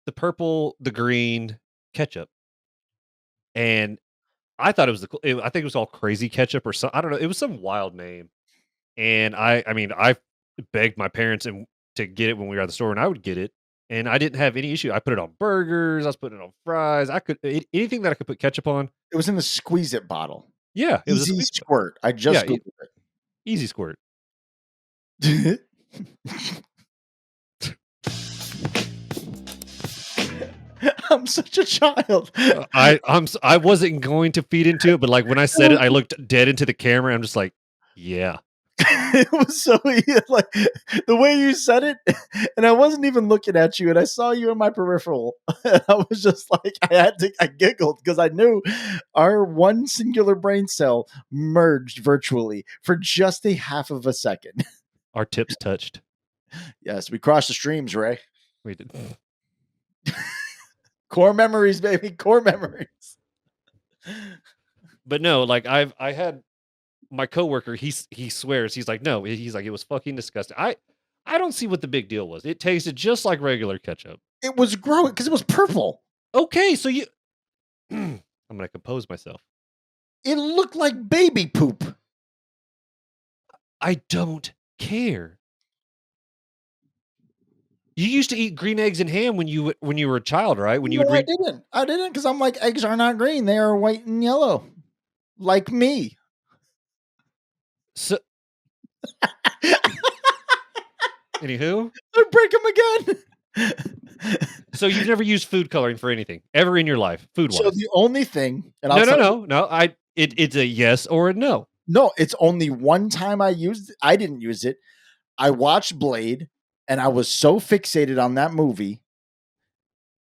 the purple, the green ketchup, and I thought it was I think it was all crazy ketchup or something. I don't know. It was some wild name, and I mean, I begged my parents to get it when we were at the store, and I would get it, and I didn't have any issue. I put it on burgers. I was putting it on fries. I could anything that I could put ketchup on. It was in the Squeeze It bottle. Yeah, it was a Easy squeeze Squirt. I just Yeah, Googled easy squirt. it. I'm such a child. I wasn't going to feed into it, but like when I said it, I looked dead into the camera. I'm just like, yeah. It was so like the way you said it, and I wasn't even looking at you, and I saw you in my peripheral. And I was just like, I giggled because I knew our one singular brain cell merged virtually for just a half of a second. Our tips touched. Yes, we crossed the streams, Ray. We did. Core memories, baby. Core memories. But no, like I had my coworker, he swears, he's like, no, he's like, it was fucking disgusting. I don't see what the big deal was. It tasted just like regular ketchup. It was growing because it was purple. Okay, so you I'm gonna compose myself. It looked like baby poop. I don't care. You used to eat green eggs and ham when you were a child, right? When you would No, read. I didn't because I'm like, eggs are not green. They are white and yellow. Like me. So, anywho, I break them again. so you've never used food coloring for anything ever in your life, food wise? So the only thing, and I'll No. It's a yes or a no. No, it's only one time I used it. I didn't use it. I watched Blade, and I was so fixated on that movie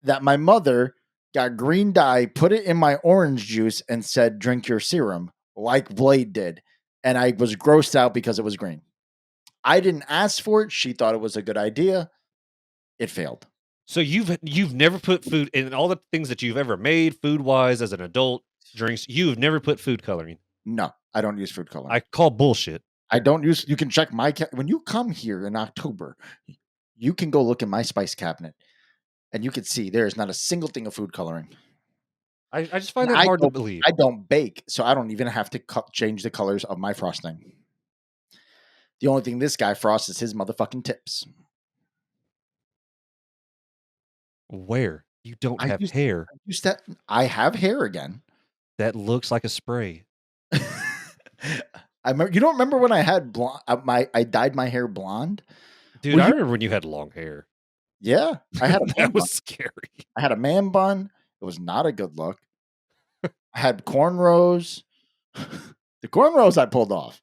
that my mother got green dye, put it in my orange juice, and said, "Drink your serum," like Blade did. And I was grossed out because it was green. I didn't ask for it. She thought it was a good idea. It failed. So you've never put food in all the things that you've ever made food wise as an adult, drinks. You've never put food coloring. No, I don't use food coloring. I call bullshit. I don't use. You can check my when you come here in October. You can go look in my spice cabinet, and you can see there is not a single thing of food coloring. I just find And that hard to believe. I don't bake, so I don't even have to change the colors of my frosting. The only thing this guy frosts is his motherfucking tips. Where? You don't have hair. I have hair again. That looks like a spray. I remember. You don't remember when I had blonde? I dyed my hair blonde. Dude, I remember when you had long hair. Yeah, I had a man That was bun. scary. I had a man bun. It was not a good look. I had cornrows. The cornrows I pulled off.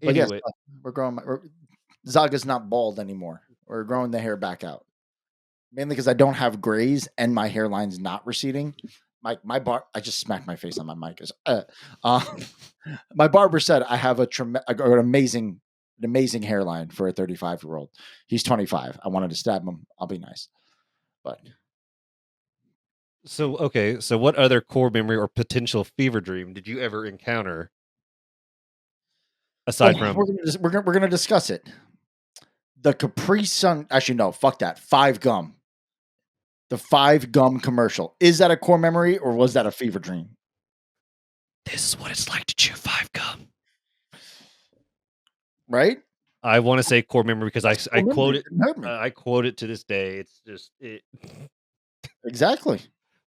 But Anyway, yes, we're growing. Zaga's not bald anymore. We're growing the hair back out. Mainly because I don't have grays and my hairline's not receding. I just smacked my face on my mic. My barber said I have an amazing hairline for a 35-year-old. He's 25. I wanted to stab him. I'll be nice. But so okay, so what other core memory or potential fever dream did you ever encounter aside from? we're gonna discuss it. The Capri Sun. Actually, no. Fuck that. 5 Gum. The 5 Gum commercial. Is that a core memory or was that a fever dream? This is what it's like to chew 5 gum. Right? I want to say core memory because I quote it. Hurt me. I quote it to this day. It's just it. Exactly.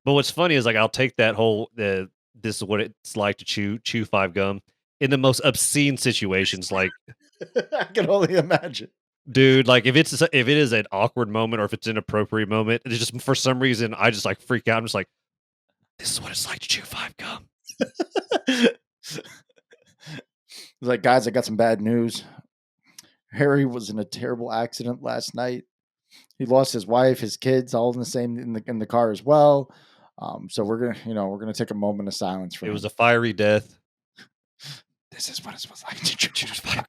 But what's funny is like I'll take that whole this is what it's like to chew 5 gum in the most obscene situations. Like, I can only imagine. dude, like if it is an awkward moment or if it's an inappropriate moment, it's just for some reason I just like freak out. I'm just like, this is what it's like to chew 5 gum. Like, guys, I got some bad news. Harry was in a terrible accident last night. He lost his wife, his kids, all in the same in the car as well. So we're gonna take a moment of silence for It him. was a fiery death. This is what it was like to choose five.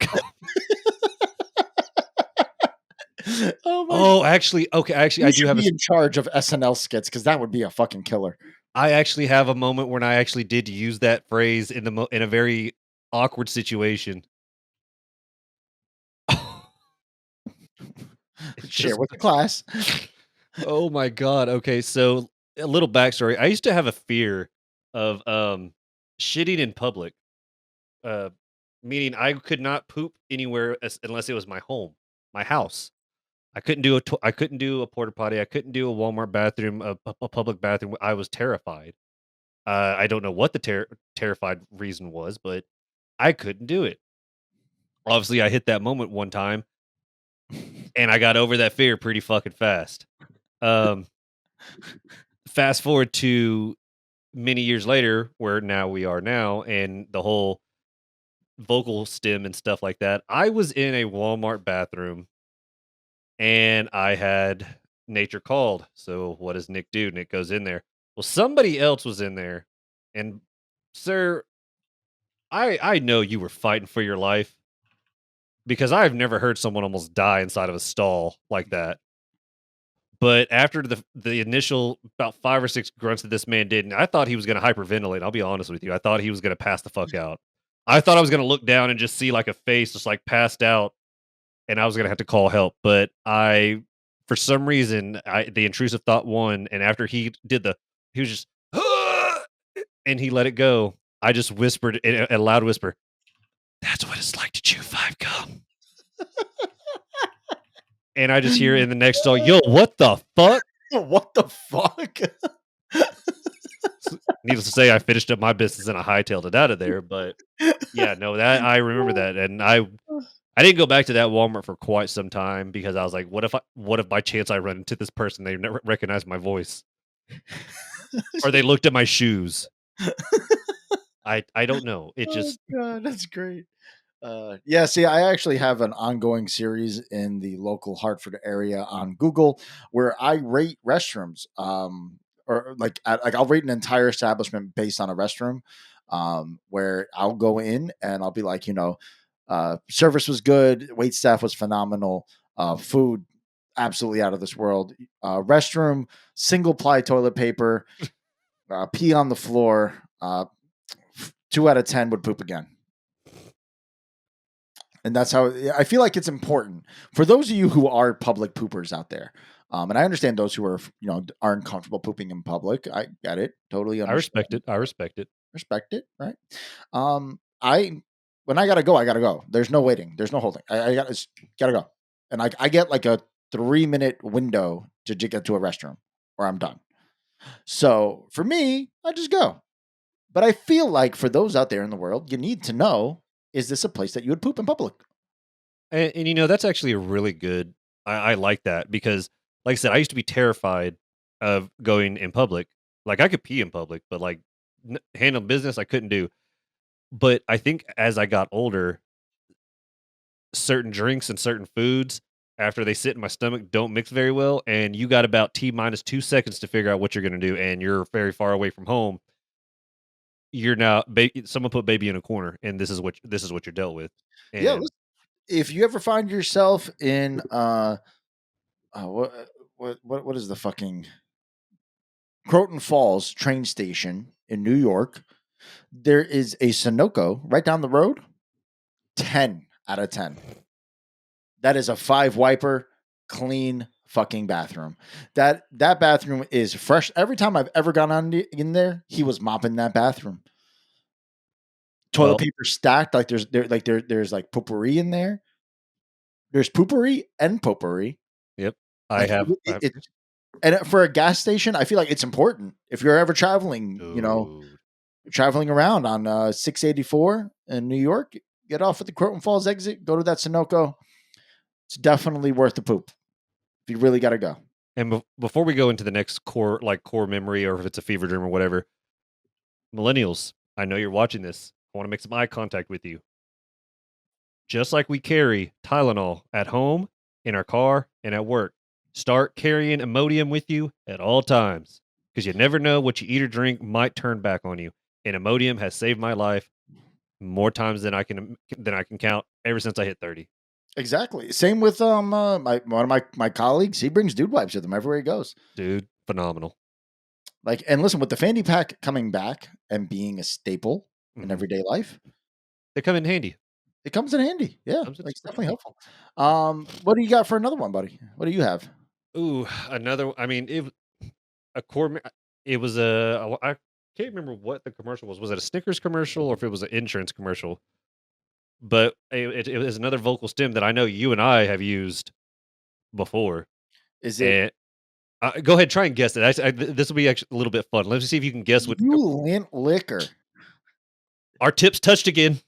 Oh, actually, okay. Actually, You I do should have be in charge of SNL skits because that would be a fucking killer. I actually have a moment when I actually did use that phrase in a very awkward situation. It's Share just with the class. oh my god. Okay, so a little backstory. I used to have a fear of shitting in public. Uh Meaning I could not poop anywhere unless it was my home, my house. I couldn't do a porta potty. I couldn't do a Walmart bathroom, a public bathroom. I was terrified. I don't know what the terrified reason was, but I couldn't do it. Obviously, I hit that moment one time, and I got over that fear pretty fucking fast. Um, Fast forward to many years later, where now we are now, and the whole vocal stim and stuff like that. I was in a Walmart bathroom, and I had nature called. So what does Nick do? Nick goes in there. Well, somebody else was in there, and sir, I know you were fighting for your life because I've never heard someone almost die inside of a stall like that. But after the initial about 5 or 6 grunts that this man did, and I thought he was gonna hyperventilate, I'll be honest with you. I thought he was gonna pass the fuck out. I thought I was gonna look down and just see, like, a face just, like, passed out, and I was gonna have to call help, but I for some reason, the intrusive thought won, and after he was just, "Ah!" and he let it go. I just whispered in a loud whisper, "That's what it's like to chew 5 gum." And I just hear in the next stall, "Yo, what the fuck?" What the fuck? Needless to say, I finished up my business and I hightailed it out of there. But yeah, no, that I remember that, and I didn't go back to that Walmart for quite some time because I was like, what if by chance I run into this person they never recognized my voice, or they looked at my shoes? I don't know. It Oh just god, that's great. Yeah, see, I actually have an ongoing series in the local Hartford area on Google where I rate restrooms. Or like I'll rate an entire establishment based on a restroom. Where I'll go in and I'll be like, service was good, wait staff was phenomenal, food absolutely out of this world. Restroom, single ply toilet paper, pee on the floor. 2 out of 10 would poop again. And that's how I feel like it's important for those of you who are public poopers out there. And I understand those who are, aren't comfortable pooping in public. I get it. Totally I understand. respect it. I respect it. Respect it. Right. When I gotta go, I gotta go. There's no waiting. There's no holding. I gotta go. And I get like a 3-minute window to get to a restroom or I'm done. So for me, I just go. But I feel like for those out there in the world, you need to know, is this a place that you would poop in public? And that's actually a really good. I like that because, like I said, I used to be terrified of going in public. Like I could pee in public, but like handle business, I couldn't do. But I think as I got older, certain drinks and certain foods after they sit in my stomach don't mix very well, and you got about T minus 2 seconds to figure out what you're going to do, and you're very far away from home. You're now someone put baby in a corner, and this is what you're dealt with. Yeah, And if you ever find yourself in what is the fucking Croton Falls train station in New York, there is a Sunoco right down the road. 10 out of 10. That is a 5 wiper clean fucking bathroom. That bathroom is fresh. Every time I've ever gone in there, he was mopping that bathroom. Toilet well, paper stacked like there's like potpourri in there. There's poopery and potpourri. yep, I Like have. and for a gas station, I feel like it's important. If you're ever traveling, Dude. traveling around on 684 in New York, get off at the Croton Falls exit, go to that Sunoco. It's definitely worth the poop. If you really got to go. And before we go into the next core memory, or if it's a fever dream or whatever, millennials, I know you're watching this. I want to make some eye contact with you. Just like we carry Tylenol at home, in our car, and at work, start carrying Imodium with you at all times because you never know what you eat or drink might turn back on you. And Imodium has saved my life more times than I can count ever since I hit 30. Exactly. Same with one of my colleagues. He brings dude wipes with him everywhere he goes. Dude, phenomenal. Like, and listen, with the fanny pack coming back and being a staple in Mhm. everyday life, They come in handy. it comes in handy. Yeah, Comes in like, it's super definitely handy. helpful. What do you got for another one, buddy? What do you have? Ooh, another. I mean, a core. It was a. I can't remember what the commercial was. Was it a Snickers commercial or if it was an insurance commercial? But it was another vocal stim that I know you and I have used before. Is it And go ahead, try and guess it. This will be actually a little bit fun. Let's see if you can guess what. you lint liquor? Our tips touched again.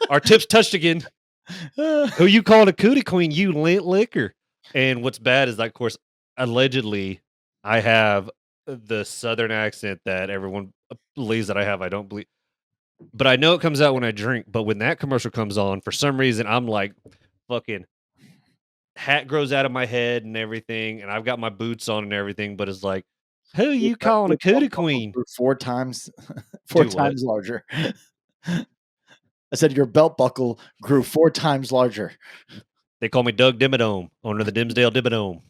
Our tips touched again. Who you calling a cootie queen? You lint liquor. And what's bad is that, of course, allegedly, I have the southern accent that everyone believes that I have. I don't believe, but I know it comes out when I drink. But when that commercial comes on, for some reason, I'm like, fucking hat grows out of my head and everything, and I've got my boots on and everything. But it's like, who you calling a Your belt cootie buckle queen? grew 4 times, four Do what? times larger. I said your belt buckle grew 4 times larger. They call me Doug Dimmadome, owner of the Dimsdale Dimmadome.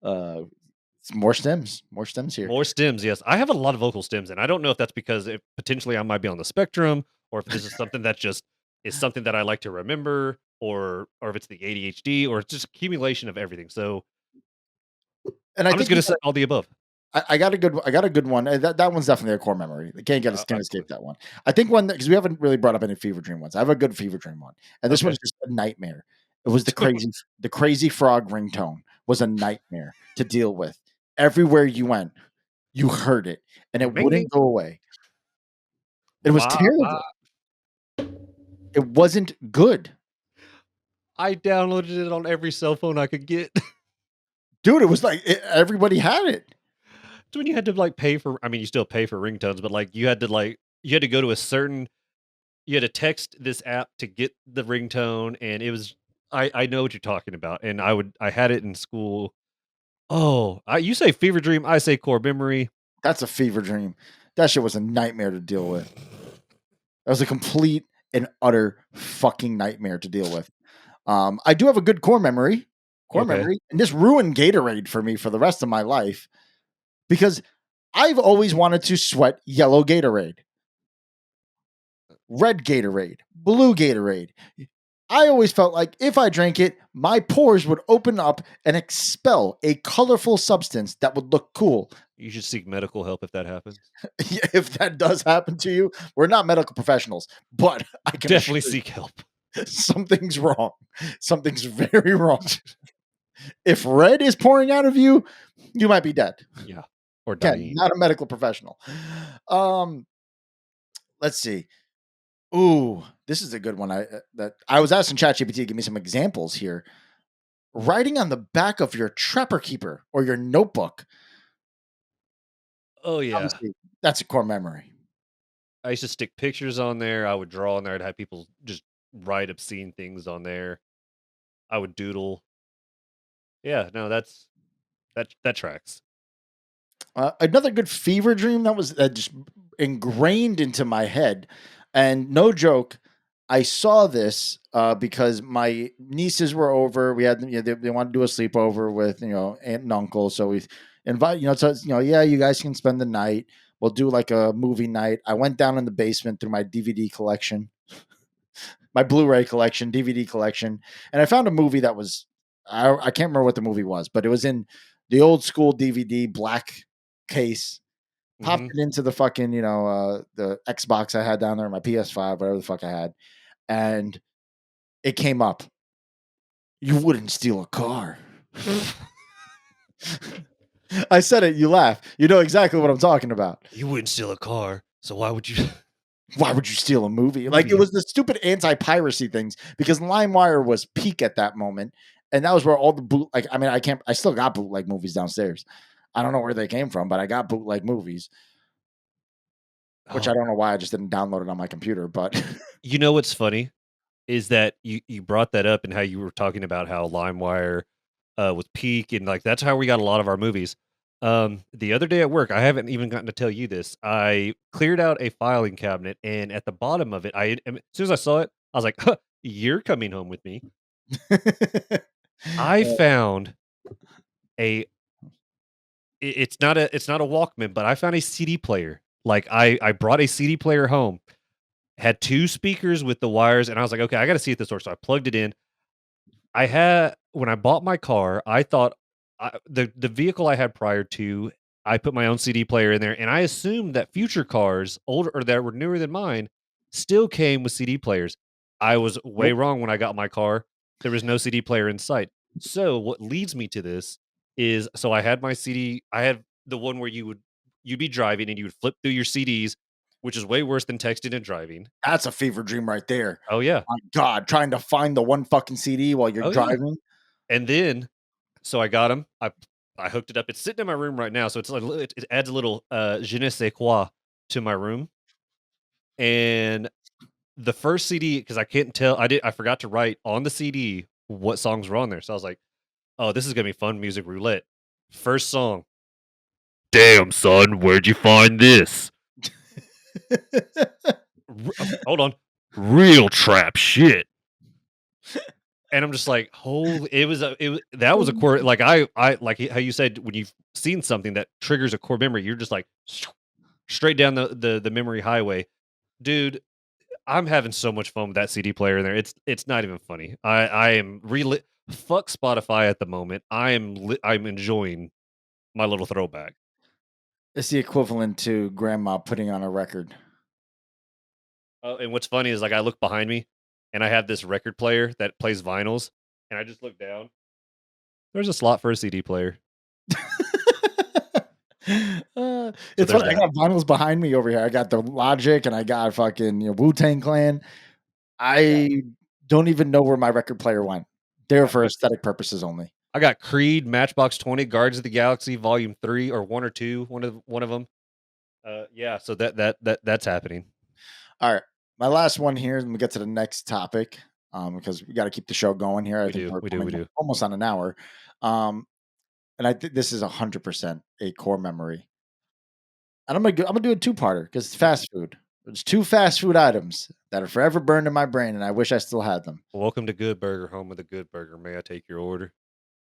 It's more stems here. More stems, yes. I have a lot of vocal stems, and I don't know if that's because potentially I might be on the spectrum, or if this is something that just is something that I like to remember, or if it's the ADHD, or it's just accumulation of everything. So And I I'm just think gonna say all the above. I got a good one. That one's definitely a core memory. Can't escape that one. I think one because we haven't really brought up any fever dream ones. I have a good fever dream one, and this Okay. one's just a nightmare. It was the crazy frog ringtone was a nightmare to deal with. Everywhere you went, you heard it, and it Bing, bing. wouldn't go away. It was Wow, terrible. It wasn't good, I downloaded it on every cell phone I could get. dude. It was like everybody had it. It's when you had to like pay for. I mean, you still pay for ringtones, but like you had to go to a certain. You had to text this app to get the ringtone, and it was. I know what you're talking about, and I had it in school. Oh, you say fever dream, I say core memory. That's a fever dream. That shit was a nightmare to deal with. That was a complete and utter fucking nightmare to deal with. I do have a good core memory, Okay. and this ruined Gatorade for me for the rest of my life because I've always wanted to sweat yellow Gatorade, red Gatorade, blue Gatorade. I always felt like if I drank it, my pores would open up and expel a colorful substance that would look cool. You should seek medical help if that happens. If that does happen to you, we're not medical professionals, but I can Definitely assure seek help. you, something's wrong. Something's very wrong. If red is pouring out of you, you might be dead. Yeah. Or Again, dying. not a medical professional. Let's see. Ooh, this is a good one. I was asking ChatGPT to give me some examples here. Writing on the back of your Trapper Keeper or your notebook. Oh yeah. Obviously, that's a core memory. I used to stick pictures on there. I would draw on there. I'd have people just write obscene things on there. I would doodle. Yeah, no, that tracks. Another good fever dream that was just ingrained into my head, and no joke, I saw this because my nieces were over. We had they wanted to do a sleepover with aunt and uncle, so we invite yeah, you guys can spend the night. We'll do like a movie night. I went down in the basement through my DVD collection, my Blu-ray collection, DVD collection, and I found a movie that was I can't remember what the movie was, but it was in the old school DVD black case. Popped Mhm. it into the fucking the Xbox I had down there, my PS5, whatever the fuck I had, and it came up. You wouldn't steal a car. I said it. You laugh. You know exactly what I'm talking about. You wouldn't steal a car, so why would you? Why would you steal a movie? Like, it was the stupid anti-piracy things because LimeWire was peak at that moment, and that was where all the boot. Like, I mean, I still got bootleg movies downstairs. I don't know where they came from, but I got bootleg movies. which Oh, I don't know why I just didn't download it on my computer, but you know what's funny is that you brought that up and how you were talking about how LimeWire with Peak and like that's how we got a lot of our movies. The other day at work, I haven't even gotten to tell you this. I cleared out a filing cabinet, and at the bottom of it, as soon as I saw it, I was like, huh, "You're coming home with me." I found a. It's not a Walkman, but I found a CD player. Like I brought a CD player home, had two speakers with the wires, and I was like, okay, I got to see if this works. So I plugged it in. I had when I bought my car, I thought the vehicle I had prior to, I put my own CD player in there, and I assumed that future cars, older or that were newer than mine, still came with CD players. I was way nope. wrong when I got my car. There was no CD player in sight. So what leads me to this is so I had my CD. I had the one where you'd be driving and you would flip through your CDs, which is way worse than texting and driving. That's a fever dream right there. Oh yeah, My God, trying to find the one fucking CD while you're oh yeah. driving. And then so I got him. I hooked it up. It's sitting in my room right now, so it's like it adds a little je ne sais quoi to my room. And the first CD, because I can't tell, I forgot to write on the CD what songs were on there. So I was like, oh, this is gonna be fun music roulette. First song. Damn son, where'd you find this? Hold on. Real trap shit. And I'm just like, holy! That was a core. Like I like how you said when you've seen something that triggers a core memory, you're just like straight down the memory highway, dude. I'm having so much fun with that CD player in there. It's not even funny. I am really fuck Spotify at the moment. I'm enjoying my little throwback. It's the equivalent to grandma putting on a record. Oh, and what's funny is like I look behind me, and I have this record player that plays vinyls, and I just look down. There's a slot for a CD player. So It's there's funny. I that. got vinyls behind me over here. I got the Logic and I got fucking Wu-Tang Clan. I don't even know where my record player went. They're for aesthetic purposes only. I got Creed, Matchbox 20, Guardians of the Galaxy Volume 3 or 1 or 2, one of them. Yeah, so that's happening. All right. My last one here, and we get to the next topic because we got to keep the show going here. I think we're We do. almost on an hour. And I think this is 100% a core memory. And I'm gonna do a two-parter because it's fast food. There's two fast food items that are forever burned in my brain, and I wish I still had them. Welcome to Good Burger, home of the Good Burger. May I take your order?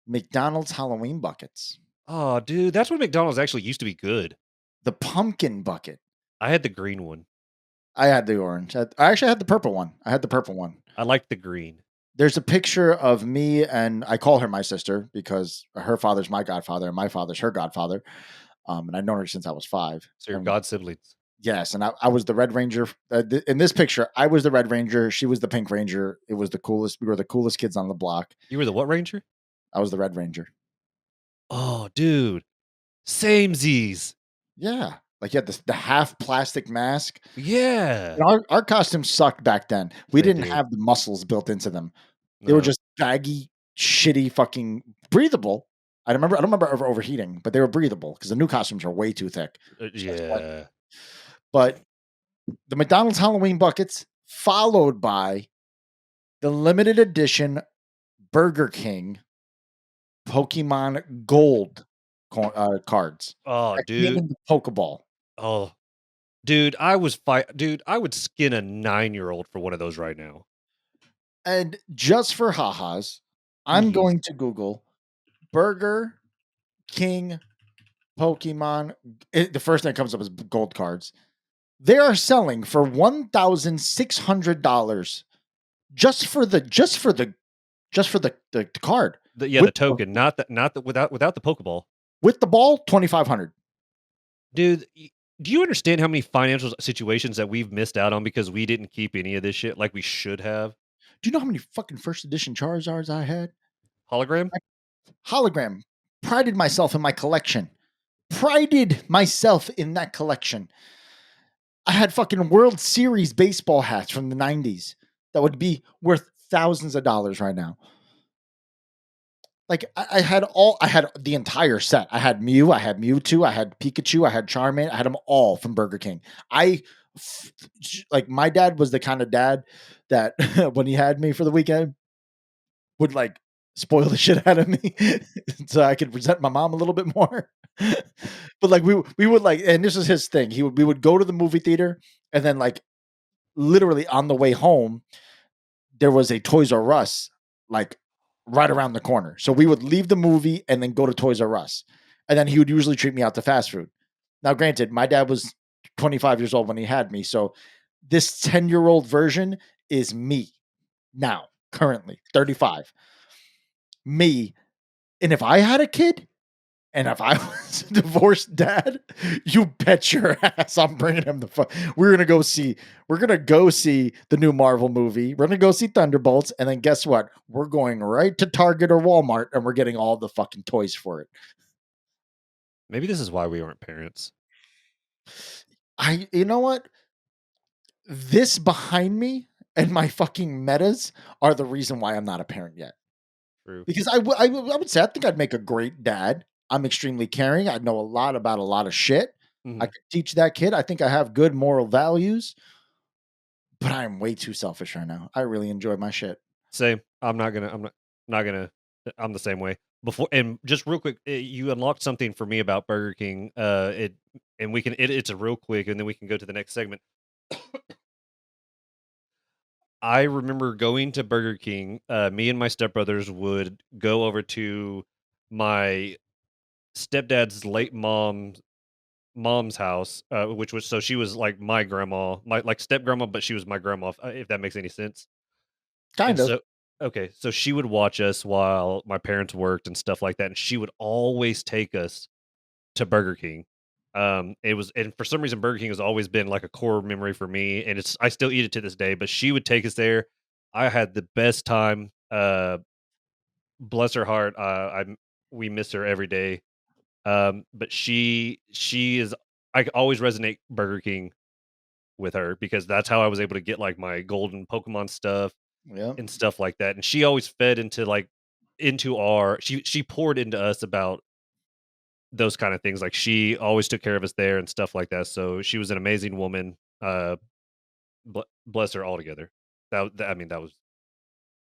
McDonald's Halloween buckets. Oh, dude, that's when McDonald's actually used to be good. The pumpkin bucket. I had the green one. I had the orange. I actually had the purple one. I had the purple one. I liked the green. There's a picture of me, and I call her my sister because her father's my godfather and my father's her godfather. And I've known her since I was 5. So your god siblings. Yes, and I was the Red Ranger. In this picture, I was the Red Ranger. She was the Pink Ranger. It was the coolest. We were the coolest kids on the block. You were the what ranger? I was the Red Ranger. Oh, dude. Same Z's. Yeah. Like you had the half plastic mask. Yeah. And our costumes sucked back then. We They didn't did. have the muscles built into them. They were just baggy, shitty, fucking breathable. I don't remember ever overheating, but they were breathable because the new costumes are way too thick. Yeah. But the McDonald's Halloween buckets, followed by the limited edition Burger King Pokemon Gold cards. Oh, That came dude. in the Pokeball. Oh, dude. I would skin a 9-year-old for one of those right now. And just for ha-has, I'm Mhm. going to Google Burger King Pokemon. The first thing that comes up is gold cards. They are selling for $1,600 just for the card. The token, not the without the Pokeball. With the ball, $2,500. Dude, do you understand how many financial situations that we've missed out on because we didn't keep any of this shit like we should have? Do you know how many fucking first edition Charizards I had? Hologram? Hologram. Prided myself in my collection. Prided myself in that collection. I had fucking World Series baseball hats from the 90s that would be worth thousands of dollars right now. like I had the entire set. I had Mew, I had Mewtwo, I had Pikachu, I had Charmander, I had them all from Burger King. Like my dad was the kind of dad that when he had me for the weekend would like spoil the shit out of me so I could resent my mom a little bit more. But like we would like, and this is his thing. We would go to the movie theater, and then like literally on the way home, there was a Toys R Us like right around the corner. So we would leave the movie and then go to Toys R Us. And then he would usually treat me out to fast food. Now, granted, my dad was 25 years old when he had me. So this 10-year-old version is me now, currently 35. Me. And if I had a kid, and if I was a divorced dad, you bet your ass I'm bringing him the fuck. We're gonna go see the new Marvel movie. We're gonna go see Thunderbolts, and then guess what? We're going right to Target or Walmart, and we're getting all the fucking toys for it. Maybe this is why we aren't parents. You know what? This behind me and my fucking metas are the reason why I'm not a parent yet. True. Because I would say I think I'd make a great dad. I'm extremely caring. I know a lot about a lot of shit. I could teach that kid. I think I have good moral values, but I'm way too selfish right now. I really enjoy my shit. Same. I'm not gonna. I'm the same way. Before and just real quick, you unlocked something for me about Burger King. It's a real quick, and then we can go to the next segment. I remember going to Burger King. Me and my stepbrothers would go over to my stepdad's late mom's house, which was so she was like my grandma, my like step grandma, but she was my grandma. If that makes any sense. Kind And of. so, okay, so she would watch us while my parents worked and stuff like that, and she would always take us to Burger King. It was, and for some reason, Burger King has always been like a core memory for me, and I still eat it to this day. But she would take us there. I had the best time. Bless her heart. We miss her every day. But she is. I always resonate Burger King with her because that's how I was able to get like my golden Pokemon stuff Yeah. and stuff like that. And she always fed into our she poured into us about those kind of things. Like she always took care of us there and stuff like that. So she was an amazing woman. Bless her altogether. I mean that was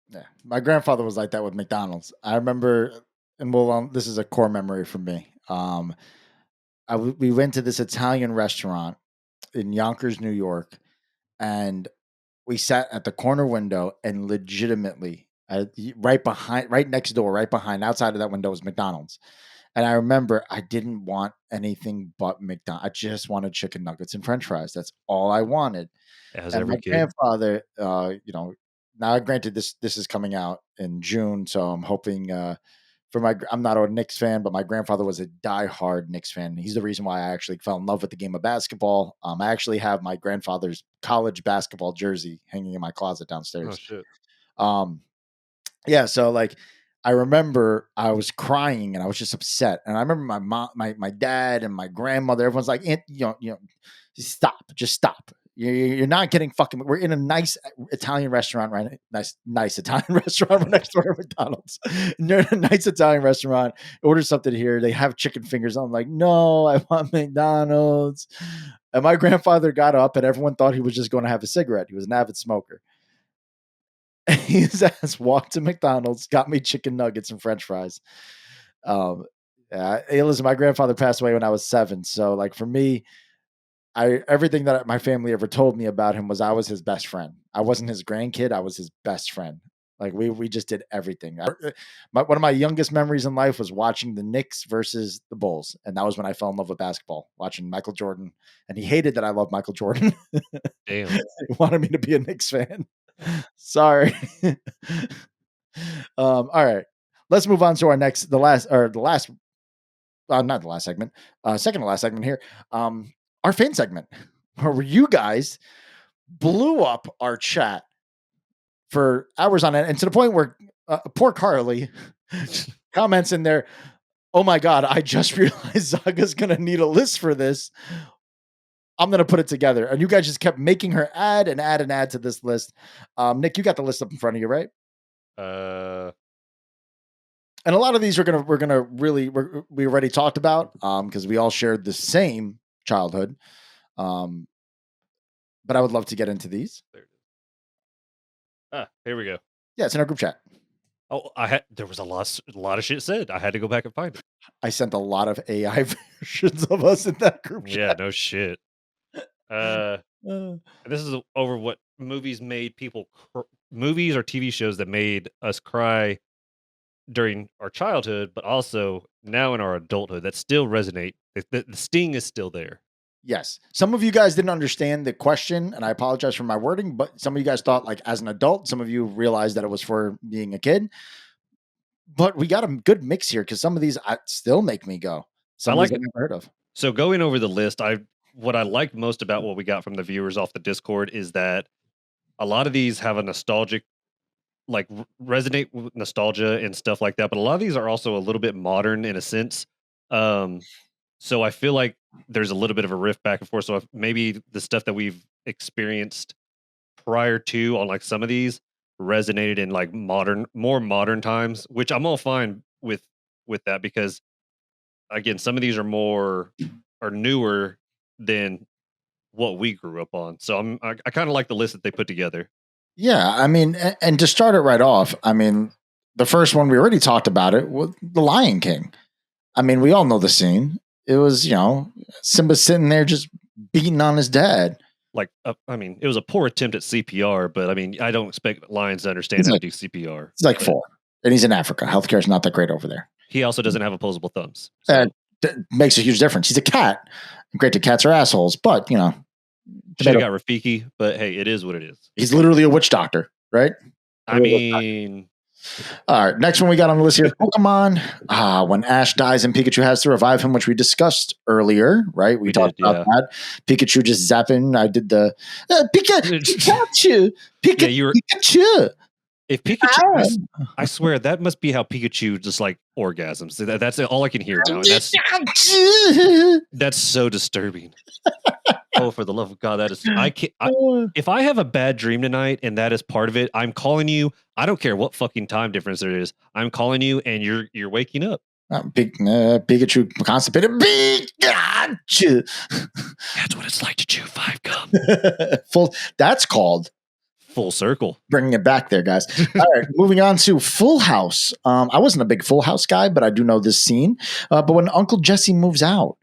Yeah. My grandfather was like that with McDonald's. I remember, and this is a core memory for me. We went to this Italian restaurant in Yonkers, New York, and we sat at the corner window, and legitimately, right next door, right behind, outside of that window was McDonald's. And I remember I didn't want anything but McDonald's. I just wanted chicken nuggets and French fries. That's all I wanted. as And my every kid. grandfather, now granted this is coming out in June, so I'm hoping I'm not a Knicks fan, but my grandfather was a diehard Knicks fan. He's the reason why I actually fell in love with the game of basketball. I actually have my grandfather's college basketball jersey hanging in my closet Oh downstairs. shit. Yeah, so like I remember I was crying and I was just upset. And I remember my mom, my dad and my grandmother, everyone's like, just stop. You're not getting fucking. We're in a nice Italian restaurant, right? Nice Italian restaurant right next door to McDonald's. And you're in a nice Italian restaurant. Order something here. They have chicken fingers. I'm like, no, I want McDonald's. And my grandfather got up, and everyone thought he was just going to have a cigarette. He was an avid smoker. And his ass walked to McDonald's, got me chicken nuggets and French fries. Hey, listen, my grandfather passed away when I was 7. So, like for me, everything that my family ever told me about him was I was his best friend. I wasn't his grandkid. I was his best friend. Like we just did everything. One of my youngest memories in life was watching the Knicks versus the Bulls, and that was when I fell in love with basketball. Watching Michael Jordan, and he hated that I loved Michael Jordan. Damn. He wanted me to be a Knicks fan. Sorry. All right, let's move on to not the last segment, second to last segment here. Our fan segment, where you guys blew up our chat for hours on end, and to the point where poor Carly comments in there, "Oh my God, I just realized Zaga's going to need a list for this. I'm going to put it together." And you guys just kept making her add to this list. Nick, you got the list up in front of you, right? And a lot of these we already talked about because we all shared the same childhood. But I would love to get into these. Here we go. Yeah, it's in our group chat. Oh, there was a lot of shit said. I had to go back and find it. I sent a lot of AI versions of us in that group chat. Yeah, no shit. This is over what movies made people movies or TV shows that made us cry during our childhood, but also now in our adulthood that still resonate. The sting is still there. Yes. Some of you guys didn't understand the question, and I apologize for my wording, but some of you guys thought like as an adult, some of you realized that it was for being a kid. But we got a good mix here because some of these still make me go. Some I like I've never heard of. So going over the list, what I liked most about what we got from the viewers off the Discord is that a lot of these have a nostalgic, like resonate with nostalgia and stuff like that. But a lot of these are also a little bit modern in a sense. So I feel like there's a little bit of a rift back and forth. So maybe the stuff that we've experienced prior to on like some of these resonated in like more modern times, which I'm all fine with that because again, some of these are newer than what we grew up on. So I kind of like the list that they put together. Yeah, I mean, and to start it right off, I mean, the first one we already talked about it was The Lion King. I mean, we all know the scene. It was, Simba sitting there just beating on his dad. Like, I mean, it was a poor attempt at CPR, but I mean, I don't expect lions to understand how to do CPR. He's like 4, and he's in Africa. Healthcare is not that great over there. He also doesn't have opposable thumbs. So. That makes a huge difference. He's a cat. Granted, cats are assholes, but, should have got Rafiki, but hey, it is what it is. He's literally a witch doctor, right? I mean... All right, next one we got on the list here, Pokemon. When Ash dies and Pikachu has to revive him, which we discussed earlier, right? We talked about that. Pikachu just zapping. I did the Pikachu. Pikachu. If Pikachu, I swear that must be how Pikachu just like orgasms. That's all I can hear now. And that's so disturbing. Oh, for the love of God, that is. If I have a bad dream tonight and that is part of it, I'm calling you. I don't care what fucking time difference there is. I'm calling you, and you're waking up. Pikachu constipated. Pikachu. That's what it's like to chew 5 gum. That's called full circle. Bringing it back there, guys. All right, moving on to Full House. I wasn't a big Full House guy, but I do know this scene. But when Uncle Jesse moves out.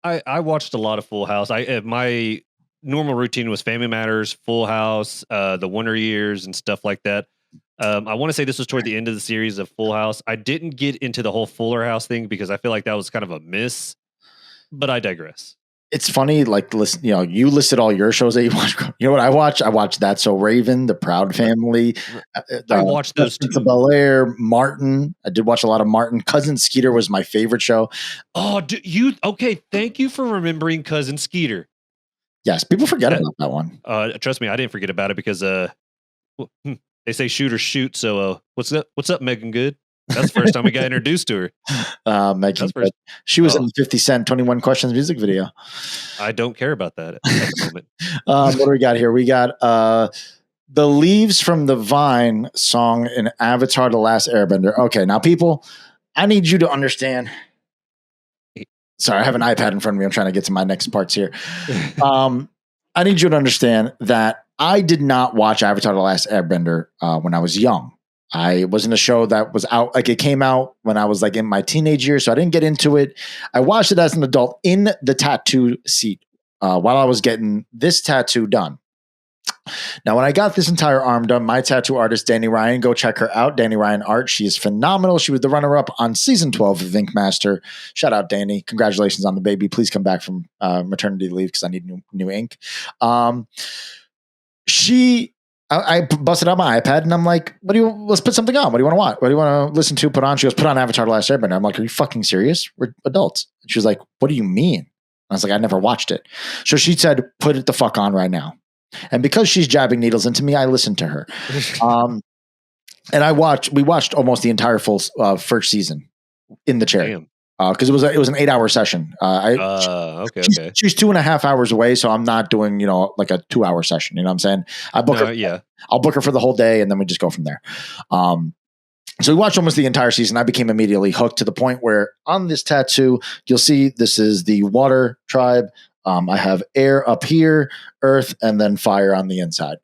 I watched a lot of Full House. My normal routine was Family Matters, Full House, the Wonder Years, and stuff like that. I want to say this was toward the end of the series of Full House. I didn't get into the whole Fuller House thing because I feel like that was kind of a miss, but I digress. It's funny, like, listen, you listed all your shows that you watch. You know what I watch? I watched That's So Raven, The Proud Family. I watched those two. Bel-Air, Martin. I did watch a lot of Martin. Cousin Skeeter was my favorite show. Oh, okay. Thank you for remembering Cousin Skeeter. Yes, people forget about that one. Trust me, I didn't forget about it because they say shoot or shoot. So what's up, Megan Good? That's the first time we got introduced to her. Megan Good. She was in the 50 Cent 21 Questions music video. I don't care about that at the moment. What do we got here? We got the Leaves from the Vine song in Avatar: The Last Airbender. Okay, now people, I need you to understand. Sorry, I have an iPad in front of me. I'm trying to get to my next parts here. I need you to understand that I did not watch Avatar: The Last Airbender when I was young. I was in a show that was out, like it came out when I was like in my teenage years, so I didn't get into it. I watched it as an adult in the tattoo seat while I was getting this tattoo done. Now, when I got this entire arm done, my tattoo artist, Danny Ryan, go check her out. Danny Ryan Art. She is phenomenal. She was the runner-up on season 12 of Ink Master. Shout out, Danny. Congratulations on the baby. Please come back from maternity leave because I need new ink. I busted out my iPad and I'm like, let's put something on. What do you want to watch? What do you want to listen to? Put on. She goes, put on Avatar: The Last Airbender. I'm like, are you fucking serious? We're adults. And she was like, what do you mean? I was like, I never watched it. So she said, put it the fuck on right now. And because she's jabbing needles into me, I listened to her. And we watched almost the entire full first season in the chair. Damn. Because it was an 8-hour session. Okay. She's 2.5 hours away, so I'm not doing like a 2-hour session. You know what I'm saying? I'll book her for the whole day, and then we just go from there. So we watched almost the entire season. I became immediately hooked to the point where on this tattoo, you'll see this is the water tribe. I have air up here, earth, and then fire on the inside.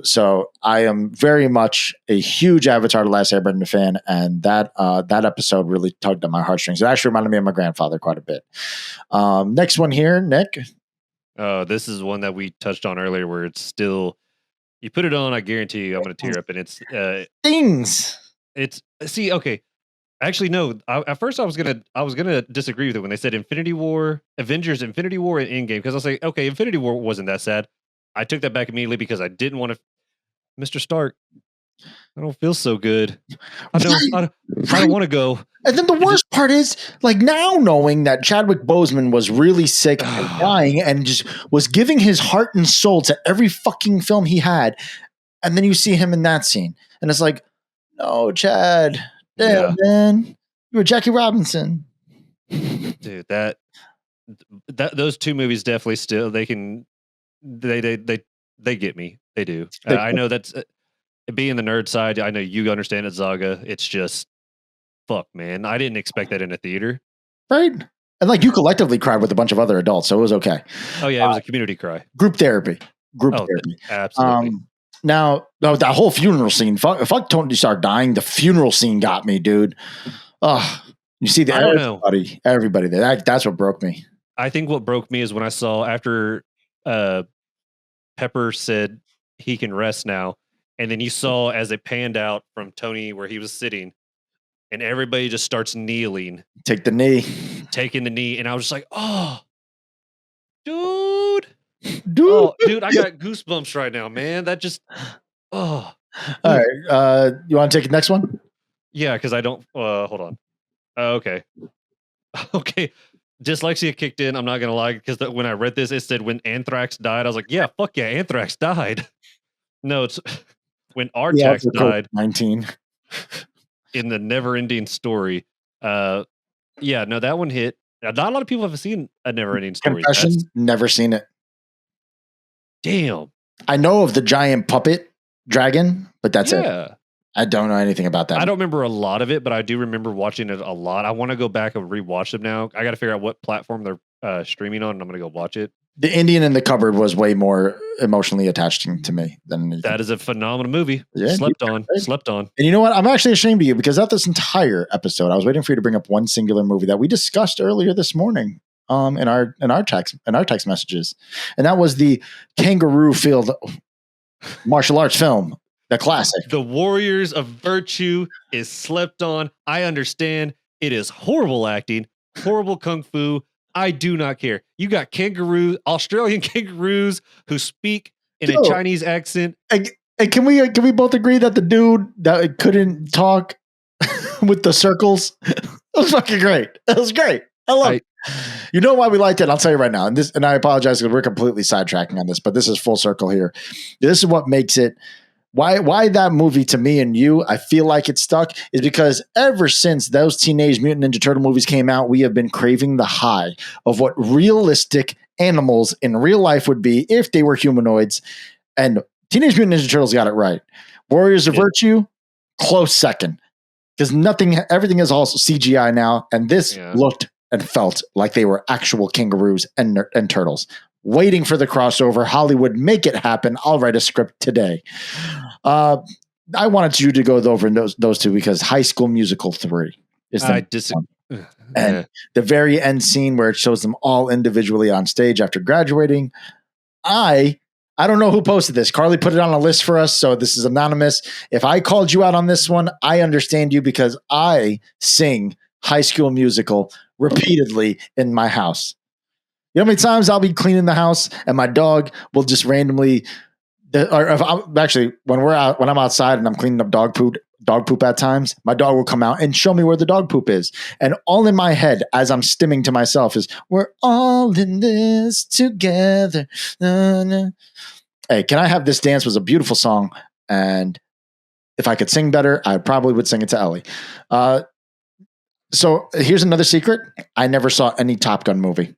So I am very much a huge Avatar: The Last Airbender fan, and that episode really tugged at my heartstrings. It actually reminded me of my grandfather quite a bit. Next one here, Nick. This is one that we touched on earlier, where it's still, you put it on, I guarantee you, I'm going to tear up, and it's Things. It's see, okay. Actually, no. At first, I was gonna disagree with it when they said Infinity War, Avengers, Infinity War, and Endgame, because I was like, okay, Infinity War wasn't that sad. I took that back immediately because I didn't want to. Mr. Stark, I don't feel so good. I don't want to go. And then the worst part is, like, now knowing that Chadwick Boseman was really sick and dying and just was giving his heart and soul to every fucking film he had, and then you see him in that scene, and it's like, no, Chad, damn, man, you were Jackie Robinson, dude. That those two movies definitely still they get me. They do. I know that's being the nerd side. I know you understand it, Zaga. It's just fuck, man. I didn't expect that in a theater, right? And like you collectively cried with a bunch of other adults, so it was okay. Oh yeah, it was a community cry. Group therapy. Absolutely. Now, that whole funeral scene, fuck Tony Stark dying. The funeral scene got me, dude. You see everybody there. That's what broke me. I think what broke me is when I saw after Pepper said he can rest now, and then you saw as it panned out from Tony where he was sitting, and everybody just starts kneeling. Take the knee. Taking the knee, and I was just like, oh, dude. Oh, dude, I got goosebumps right now, man. That just, oh. All right. You want to take the next one? Yeah, because I don't, hold on. Okay. Okay. Dyslexia kicked in. I'm not going to lie, because when I read this, it said when Anthrax died. I was like, yeah, fuck yeah, Anthrax died. No, it's when Artax died. 19. In the never-ending story. Yeah, no, that one hit. Not a lot of people have seen A Never-Ending Story. Confession, never seen it. Damn. I know of the giant puppet dragon, but that's it. I don't know anything about that. I don't remember a lot of it, but I do remember watching it a lot. I want to go back and rewatch them now. I got to figure out what platform they're streaming on, and I'm going to go watch it. The Indian in the Cupboard was way more emotionally attaching to me than anything. That is a phenomenal movie. Yeah, slept on. And you know what? I'm actually ashamed of you because at this entire episode, I was waiting for you to bring up one singular movie that we discussed earlier this morning in our text messages, and that was the Kangaroo Field martial arts film, the classic. The Warriors of Virtue is slept on. I understand it is horrible acting, horrible kung fu. I do not care. You got Australian kangaroos who speak in a Chinese accent. And can we both agree that the dude that couldn't talk with the circles, it was fucking great. It was great. I love it. You know why we liked it? I'll tell you right now. And I apologize because we're completely sidetracking on this, but this is full circle here. This is what makes it. Why that movie to me and you, I feel like it stuck, is because ever since those Teenage Mutant Ninja Turtle movies came out, we have been craving the high of what realistic animals in real life would be if they were humanoids. And Teenage Mutant Ninja Turtles got it right. Warriors of Virtue, close second. Because everything is also CGI now. And this looked and felt like they were actual kangaroos and turtles. Waiting for the crossover. Hollywood, make it happen. I'll write a script today. I wanted you to go over those two because High School Musical 3 is and the very end scene where it shows them all individually on stage after graduating. I don't know who posted this. Carly put it on a list for us, so this is anonymous. If I called you out on this one, I understand you because I sing High School Musical repeatedly in my house. You know how many times I'll be cleaning the house and my dog will just randomly, when I'm outside and I'm cleaning up dog poop at times, my dog will come out and show me where the dog poop is. And all in my head, as I'm stimming to myself, is we're all in this together. Na, na. Hey, Can I Have This Dance was a beautiful song. And if I could sing better, I probably would sing it to Ellie. So here's another secret. I never saw any Top Gun movie.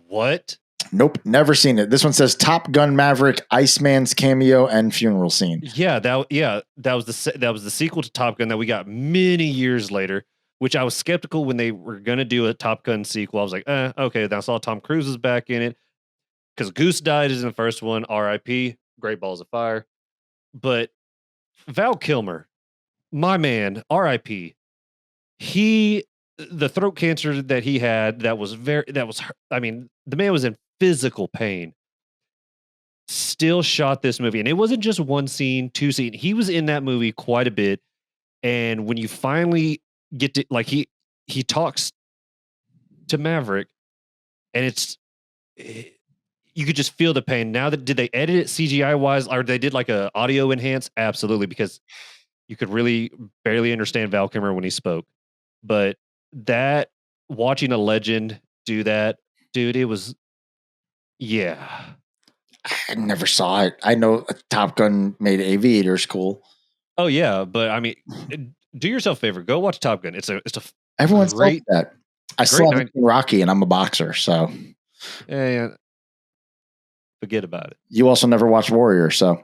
What? Nope, never seen it. This one says Top Gun Maverick, Iceman's cameo and funeral scene. That was the sequel to Top Gun that we got many years later, which I was skeptical when they were gonna do a Top Gun sequel. I was like, okay. Then I saw Tom Cruise was back in it because Goose died is in the first one. R.I.P. Great Balls of Fire. But Val Kilmer, my man, R.I.P. The throat cancer that he had, I mean, the man was in physical pain. Still shot this movie, and it wasn't just one scene, two scene. He was in that movie quite a bit. And when you finally get to he talks to Maverick, and you could just feel the pain. Now that did they edit it CGI wise, or they did like a audio enhance? Absolutely, because you could really barely understand Val Kilmer when he spoke. But that watching a legend do that, dude, it was I never saw it. I know Top Gun made Aviators cool. Oh yeah, but I mean, do yourself a favor, go watch Top Gun. It's a Everyone's great that. I still haven't seen Rocky, and I'm a boxer, so yeah. Forget about it. You also never watched Warrior, so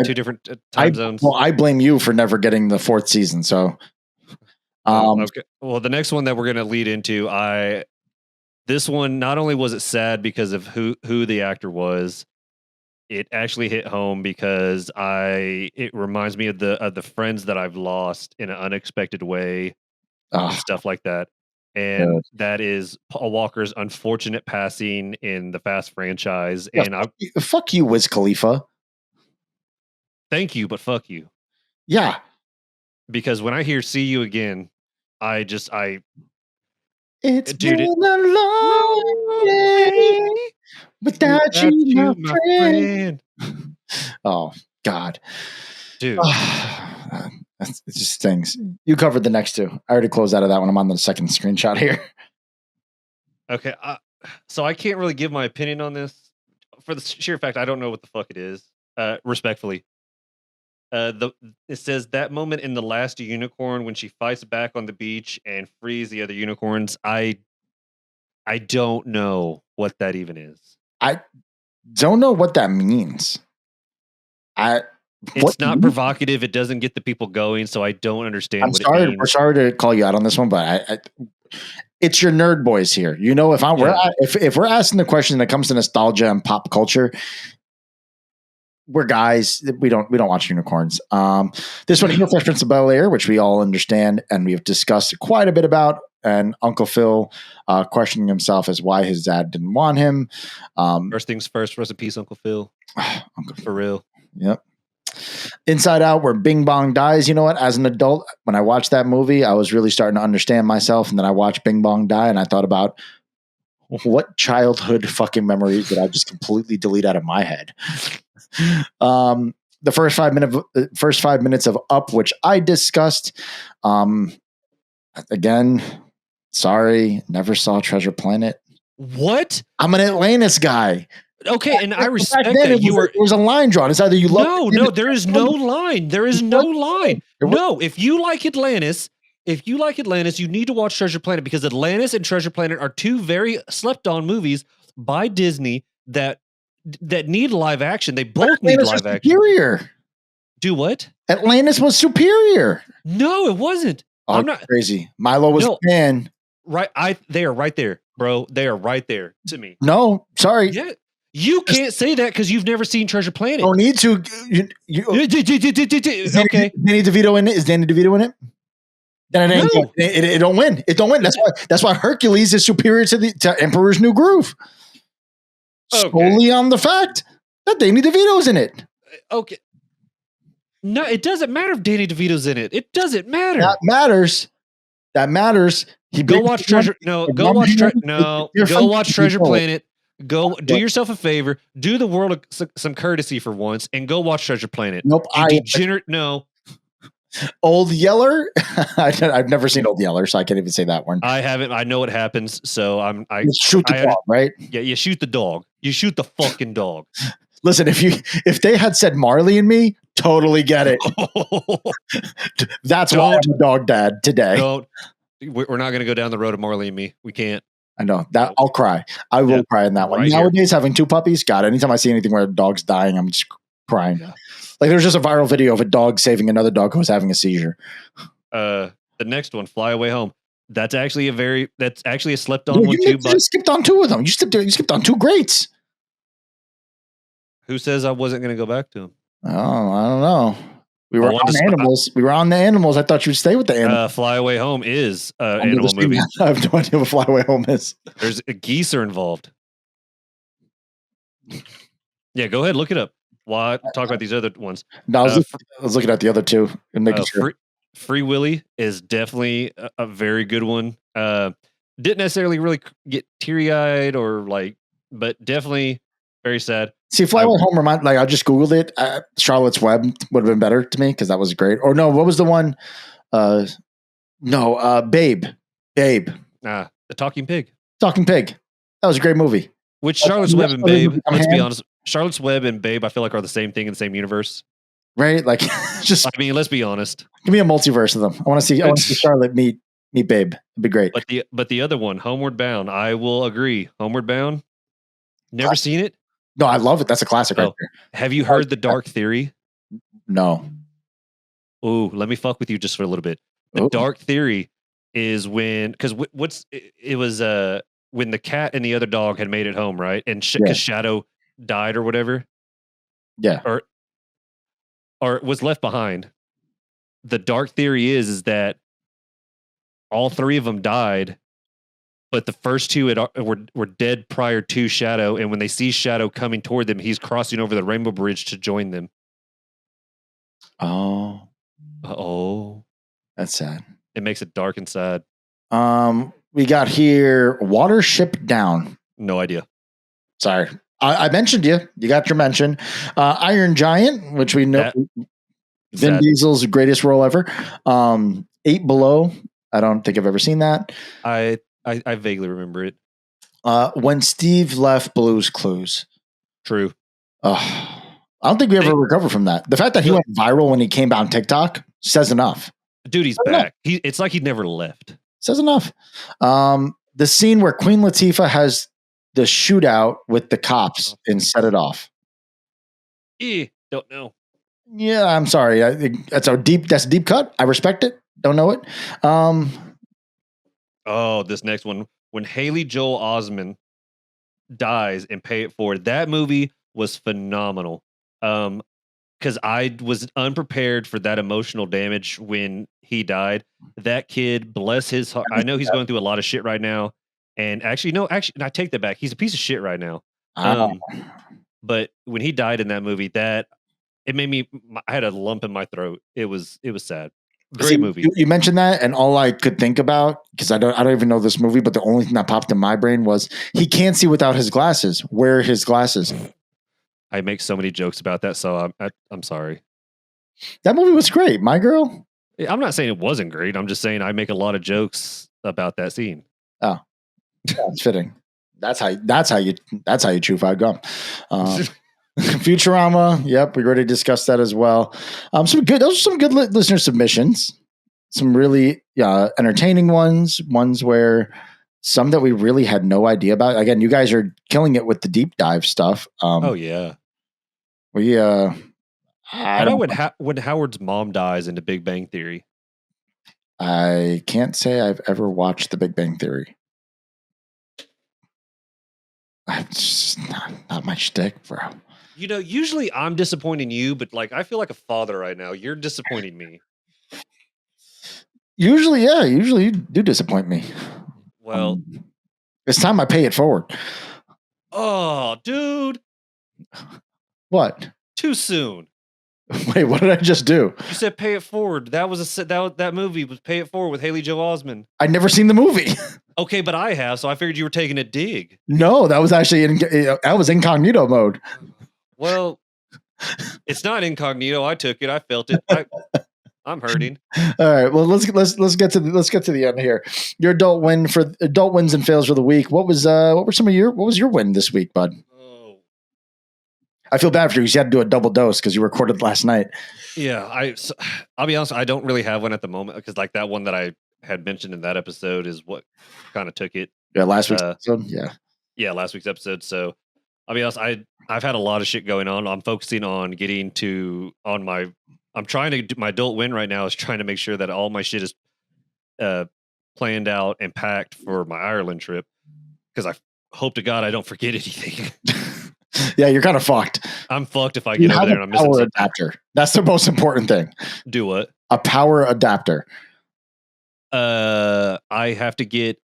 two different time zones. Well, I blame you for never getting the 4th season. So, okay. Well, the next one that we're going to lead into, this one not only was it sad because of who the actor was, it actually hit home because it reminds me of the friends that I've lost in an unexpected way, stuff like that. And that is Paul Walker's unfortunate passing in the Fast franchise. Yeah, and fuck you, Wiz Khalifa. Thank you, but fuck you. Yeah. Because when I hear "See You Again," it's been a long day without you, my friend. Oh God, dude. It just stings. You covered the next two. I already closed out of that one. I'm on the second screenshot here. Okay, so I can't really give my opinion on this for the sheer fact I don't know what the fuck it is. Respectfully, it says that moment in The Last Unicorn when she fights back on the beach and frees the other unicorns. I don't know what that even is. I don't know what that means. It's not provocative. It doesn't get the people going, so I don't understand what it means. We're sorry to call you out on this one, but it's your nerd boys here. You know, if we're asking the question that comes to nostalgia and pop culture, we're guys. We don't watch unicorns. This one here, Fresh Prince of Bel-Air, which we all understand and we have discussed quite a bit about, and Uncle Phil questioning himself as why his dad didn't want him. First things first, rest in peace, Uncle Phil. Uncle Phil. For real. Yep. Inside Out, where Bing Bong dies. You know what? As an adult, when I watched that movie, I was really starting to understand myself. And then I watched Bing Bong die, and I thought about what childhood fucking memories did I just completely delete out of my head. The first 5 minutes of Up, which I discussed. Again, sorry, never saw Treasure Planet. What? I'm an Atlantis guy. Okay, and I respect that it was a line drawn. It's either you love No, there is no line. There is no line. No, if you like Atlantis, you need to watch Treasure Planet, because Atlantis and Treasure Planet are two very slept on movies by Disney that need live action. They both need live action. Superior. Do what? Atlantis was superior. No, it wasn't. Oh, I'm not crazy. Milo was a fan. Right, they are right there, bro. They are right there to me. No, sorry. Yeah. You can't say that because you've never seen Treasure Planet. Don't need to. Okay. Danny DeVito in it? Is Danny DeVito in it? No. It don't win. It don't win. That's why Hercules is superior to Emperor's New Groove. Okay. Solely on the fact that Danny DeVito's in it. Okay. No, it doesn't matter if Danny DeVito's in it. It doesn't matter. That matters. Go watch Treasure. No, go watch Treasure Planet. Go do yourself a favor. Do the world some courtesy for once and go watch Treasure Planet. Nope. Degenerate. No. Old Yeller. I've never seen Old Yeller, so I can't even say that one. I haven't. I know what happens. So you shoot the dog, right? Yeah, you shoot the dog. You shoot the fucking dog. Listen, if they had said Marley and Me, totally get it. That's why I'm a dog dad today. We're not going to go down the road of Marley and Me. We can't. I know that I'll cry. I will cry in that one. Right here. Nowadays, having 2 puppies, God, anytime I see anything where a dog's dying, I'm just crying. Yeah. Like there's just a viral video of a dog saving another dog who was having a seizure. The next one, Fly Away Home. That's actually a slept on one You too. But just skipped on 2 of them. You skipped on 2 greats. who says I wasn't going to go back to them? Oh, I don't know. We were I wanted on to animals. We were on the animals. I thought you'd stay with the animals. Fly Away Home is an I've never animal seen movie. that. I have no idea what Fly Away Home is. There's geese are involved. Yeah, go ahead, look it up. While I talk about these other ones. No, I was looking at the other 2 and making sure. Free Willy is definitely a very good one. Didn't necessarily really get teary eyed but definitely very sad. See, Fly Away Home I just Googled it. Charlotte's Web would have been better to me because that was great. Or no, what was the one? Babe. The Talking Pig. Talking Pig. That was a great movie. Which Charlotte's Web and Babe, let's be honest, Charlotte's Web and Babe I feel like are the same thing in the same universe. Right? Like just I mean, let's be honest. give me a multiverse of them. I want to see Charlotte meet Babe. It'd be great. But the other one, Homeward Bound, I will agree. Homeward Bound. Never seen it? No, I love it. That's a classic right there. Have you heard The Dark Theory? No. Oh, let me fuck with you just for a little bit. The Dark Theory is when it was when the cat and the other dog had made it home, right? And because Shadow died or whatever. Yeah. Or was left behind. The dark theory is that all 3 of them died, but the first 2 were dead prior to Shadow, and when they see Shadow coming toward them, he's crossing over the Rainbow Bridge to join them. Oh. That's sad. It makes it dark and sad. We got here Watership Down. No idea. Sorry. I mentioned you. You got your mention. Iron Giant, which we know Vin Diesel's greatest role ever. 8 Below. I don't think I've ever seen that. I vaguely remember it. When Steve Left Blue's Clues. True. I don't think we ever recovered from that. The fact that he went viral when he came out on TikTok says enough. Dude, he's back. It's like he never left. Says enough. The scene where Queen Latifah has the shootout with the cops and set it off. Don't know. Yeah, I'm sorry. That's a deep cut. I respect it. Don't know it. This next one. When Haley Joel Osment dies in Pay It Forward, that movie was phenomenal. Because I was unprepared for that emotional damage when he died. That kid, bless his heart. I know he's going through a lot of shit right now. And I take that back. He's a piece of shit right now. But when he died in that movie, it made me. I had a lump in my throat. It was sad. Great movie. You mentioned that, and all I could think about, because I don't even know this movie, but the only thing that popped in my brain was he can't see without his glasses. Where are his glasses? I make so many jokes about that, so I'm sorry. That movie was great. My Girl. I'm not saying it wasn't great. I'm just saying I make a lot of jokes about that scene. Oh, that's fitting. That's how you chew five gum. Futurama. Yep, we already discussed that as well. Those are some good listener submissions. Some really entertaining ones where some that we really had no idea about. Again, you guys are killing it with the deep dive stuff. Yeah. How about when Howard's mom dies in The Big Bang Theory? I can't say I've ever watched The Big Bang Theory. It's just not my shtick, bro. Usually I'm disappointing you, but I feel like a father right now. You're disappointing me. Usually you do disappoint me. Well, it's time I pay it forward. Oh, dude. What? Too soon. Wait, what did I just do? You said Pay It Forward. That movie was Pay It Forward with Haley Joel Osment. I'd never seen the movie. Okay, but I have, so I figured you were taking a dig. No, that was actually that was incognito mode. Well, it's not incognito. I took it. I felt it. I'm hurting. All right. Well, let's get to the end here. Your adult wins and fails for the week. What was your win this week, bud? Oh. I feel bad for you because you had to do a double dose because you recorded last night. Yeah, I'll be honest. I don't really have one at the moment because that one that I had mentioned in that episode is what kind of took it. Yeah, last week's Uh, episode. Yeah. Yeah, last week's episode. So I'll be honest, I've had a lot of shit going on. I'm focusing on getting to on my. I'm trying to do my adult win right now is trying to make sure that all my shit is planned out and packed for my Ireland trip because I hope to God I don't forget anything. Yeah, you're kind of fucked. I'm fucked if I You get over have there a and I'm missing power something. adapter. That's the most important thing. Do what? A power adapter. I have to get.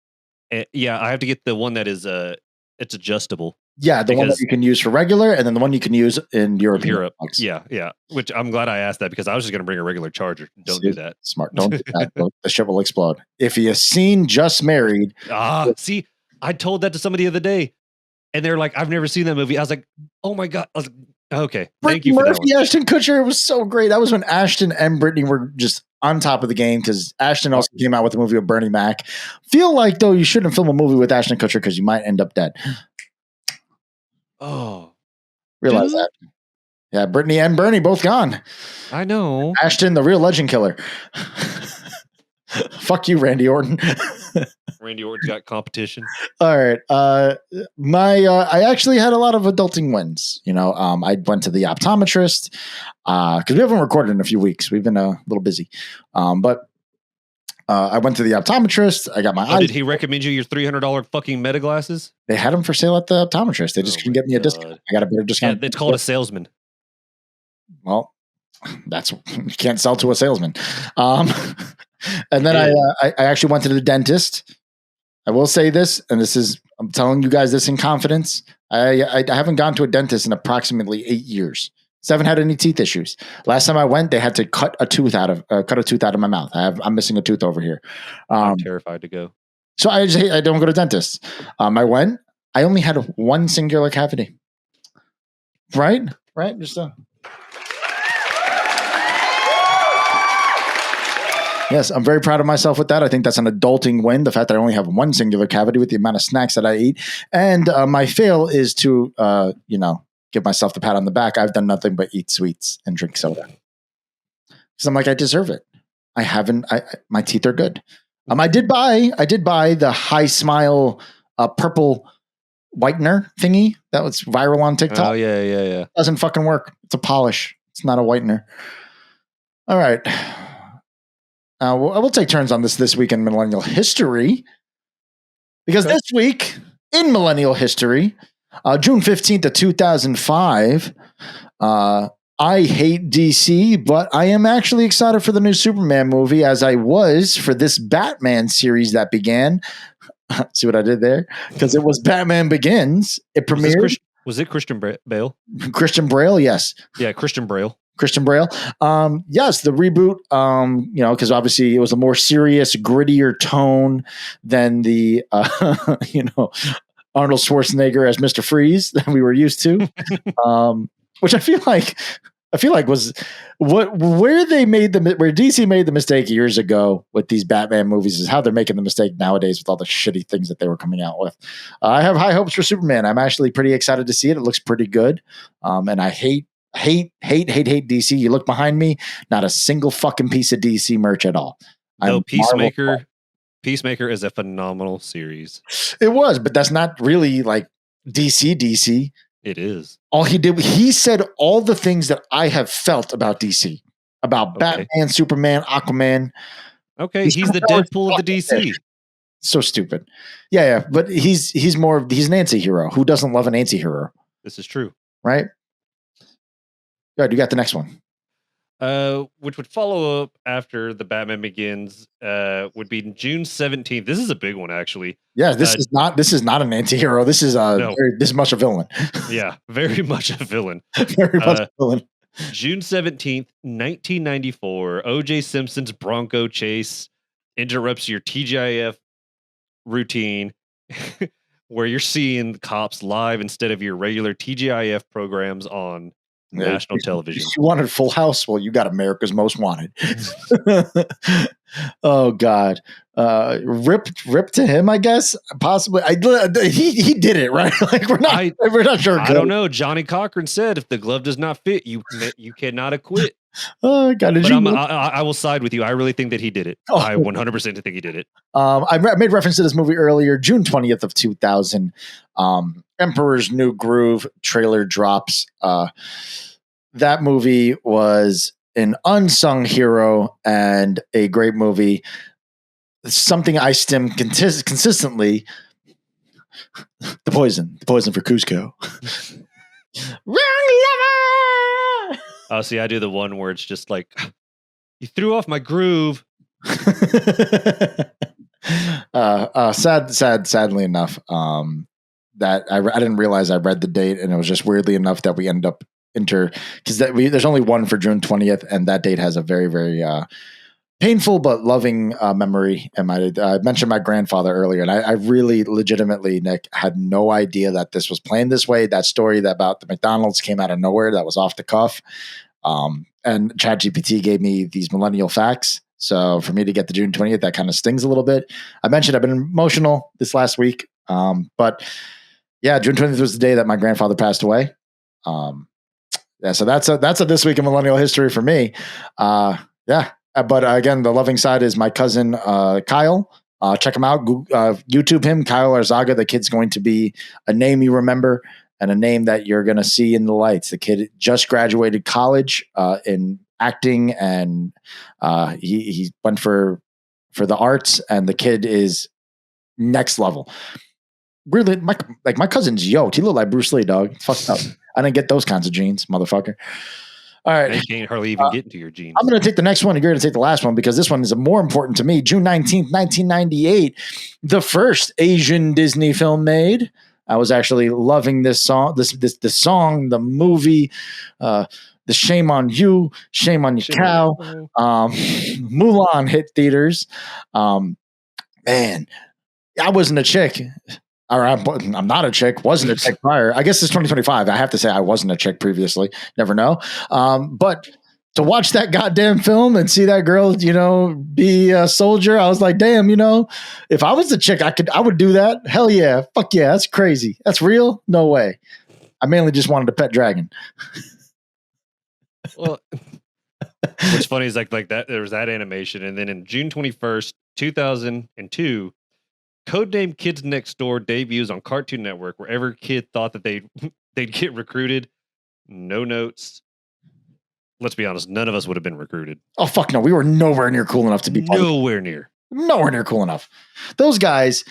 I have to get the one that is it's adjustable. Yeah, the one that Because- you can use for regular, and then the one you can use in European Europe. plugs. Yeah. Which I'm glad I asked that because I was just going to bring a regular charger. Don't See? do that. Smart. Don't do that. The shit will explode. If you seen Just Married, See, I told that to somebody the other day, and they're like, "I've never seen that movie." I was like, "Oh my God!" I was like, "Okay, thank you for that Murphy, one." Ashton Kutcher, it was so great. That was when Ashton and Brittany were just on top of the game because Ashton also came out with a movie with Bernie Mac. Feel like though you shouldn't film a movie with Ashton Kutcher because you might end up dead. Oh, Realize dude. that. Yeah, Brittany and Bernie both gone. I know. Ashton, the real legend killer. Fuck you, Randy Orton. Randy Orton's got competition. All right. I actually had a lot of adulting wins. I went to the optometrist because we haven't recorded in a few weeks. We've been a little busy. But I went to the optometrist. I got my eyes. Did he recommend you your $300 fucking Meta glasses? They had them for sale at the optometrist. They just Oh couldn't my get me a God. discount. I got a better Yeah, discount. it's called a salesman. Well, you can't sell to a salesman. And then I actually went to the dentist. I will say this, and I'm telling you guys this in confidence. I haven't gone to a dentist in approximately 8 years. So I haven't had any teeth issues. Last time I went, they had to cut a tooth out of my mouth. I'm missing a tooth over here. I'm terrified to go. So I don't go to dentists. I went. I only had one singular cavity. Right. Just Yes, I'm very proud of myself with that. I think that's an adulting win. The fact that I only have one singular cavity with the amount of snacks that I eat. And my fail is to, give myself the pat on the back. I've done nothing but eat sweets and drink soda. Because I'm like, I deserve it. I haven't. My teeth are good. I did buy the High Smile purple whitener thingy that was viral on TikTok. Oh yeah. Doesn't fucking work. It's a polish. It's not a whitener. All right. We'll take turns on this week in millennial history. Because this week in millennial history, June 15th of 2005, I hate DC, but I am actually excited for the new Superman movie as I was for this Batman series that began. See what I did there? Because it was Batman Begins. It premiered. Was it Christian Bale? Christian Bale, yes. Yeah, Christian Bale. Yes, the reboot, because obviously it was a more serious, grittier tone than the, Arnold Schwarzenegger as Mr. Freeze that we were used to, which I feel like was where DC made the mistake years ago with these Batman movies is how they're making the mistake nowadays with all the shitty things that they were coming out with. I have high hopes for Superman. I'm actually pretty excited to see it. It looks pretty good. And I hate DC. You look behind me, not a single fucking piece of DC merch at all. No, Peacemaker is a phenomenal series. It was, but that's not really like DC. It is. All he said all the things that I have felt about DC, about Batman, Superman, Aquaman. Okay, he's the Deadpool of the DC. So stupid. Yeah, but he's an anti-hero. Who doesn't love an anti-hero? This is true. Right? Good, you got the next one. Which would follow up after the Batman Begins, would be June 17th. This is a big one, actually. Yeah, this is not an anti-hero. This is this is much a villain. Yeah, very much a villain. Very much a villain. June 17th, 1994, OJ Simpson's Bronco chase interrupts your TGIF routine where you're seeing cops live instead of your regular TGIF programs on national television. You wanted Full House? Well, you got America's Most Wanted. Oh God. Rip to him, I guess. Possibly. He did it, right? Like we're not sure. I don't know. Johnny Cochran said if the glove does not fit, you cannot acquit. Oh God, did But you? I will side with you. I really think that he did it. Oh. I 100% think he did it. I made reference to this movie earlier, June 20th of 2000. Emperor's New Groove trailer drops. That movie was an unsung hero and a great movie. Something I stem consistently. The poison for Cusco. Wrong lever. Oh, see, I do the one where it's just like, you threw off my groove. Sadly enough, that I didn't realize I read the date, and it was just weirdly enough that we ended up because there's only one for June 20th, and that date has a very, very painful but loving memory. And I mentioned my grandfather earlier, and I really legitimately, Nick, had no idea that this was playing this way. That story about the McDonald's came out of nowhere. That was off the cuff. And ChatGPT gave me these millennial facts. So for me to get to June 20th, that kind of stings a little bit. I mentioned I've been emotional this last week. But yeah, June 20th was the day that my grandfather passed away. Yeah, so that's a this week in millennial history for me. Yeah. But again, the loving side is my cousin Kyle. Check him out. YouTube him, Kyle or Zaga. The kid's going to be a name you remember and a name that you're going to see in the lights. The kid just graduated college in acting, and he went for the arts, and the kid is next level. Really, my cousin's yoked. He looked like Bruce Lee, dog. It's fucked up. I didn't get those kinds of genes, motherfucker. All right. You can't hardly even get into your genes. I'm going to take the next one, and you're going to take the last one, because this one is more important to me. June 19th, 1998, the first Asian Disney film made. I was actually loving this song, the song, the movie, the Shame on You, Shame on Your Cow. Mulan hit theaters. Man, I wasn't a chick. Or I'm not a chick. Wasn't a chick prior. I guess it's 2025. I have to say I wasn't a chick previously. Never know. But to watch that goddamn film and see that girl, be a soldier, I was like, damn, if I was a chick, I would do that. Hell yeah. Fuck yeah. That's crazy. That's real? No way. I mainly just wanted a pet dragon. Well, what's funny is like that there was that animation, and then in June 21st, 2002, Codename Kids Next Door debuts on Cartoon Network, where every kid thought that they'd get recruited. No notes. Let's be honest, none of us would have been recruited. Oh fuck no, we were nowhere near cool enough to be nowhere near cool enough. Those guys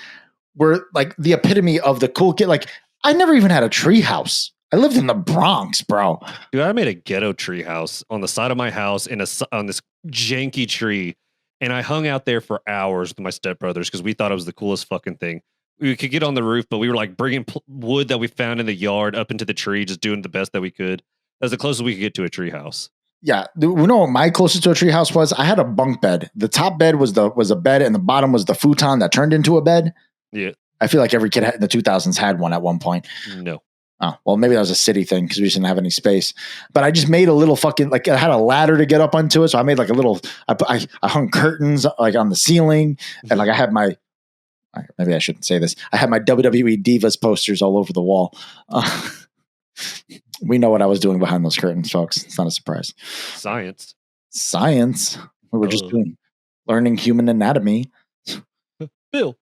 were like the epitome of the cool kid. Like, I never even had a tree house. I lived in the Bronx, bro. Dude, I made a ghetto tree house on the side of my house on this janky tree. And I hung out there for hours with my stepbrothers because we thought it was the coolest fucking thing. We could get on the roof, but we were like bringing wood that we found in the yard up into the tree, just doing the best that we could. That was the closest we could get to a tree house. Yeah. You know what my closest to a tree house was? I had a bunk bed. The top bed was a bed, and the bottom was the futon that turned into a bed. Yeah. I feel like every kid in the 2000s had one at one point. No. Oh, well, maybe that was a city thing because we just didn't have any space. But I just made a little fucking, like, I had a ladder to get up onto it. So I made like a little, I hung curtains like on the ceiling. And like I had maybe I shouldn't say this. I had my WWE Divas posters all over the wall. We know what I was doing behind those curtains, folks. It's not a surprise. Science. We were just learning human anatomy. Bill.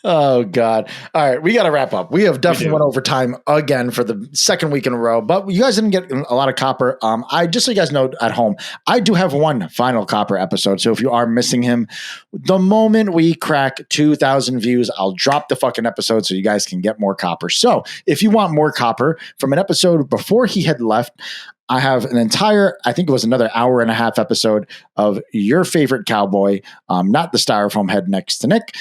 Oh God. All right. We got to wrap up. We have definitely went over time again for the second week in a row, but you guys didn't get a lot of copper. Just so you guys know at home, I do have one final copper episode. So if you are missing him, the moment we crack 2,000 views, I'll drop the fucking episode so you guys can get more copper. So if you want more copper from an episode before he had left, I have an entire, I think it was another hour and a half episode of your favorite cowboy, not the styrofoam head next to Nick.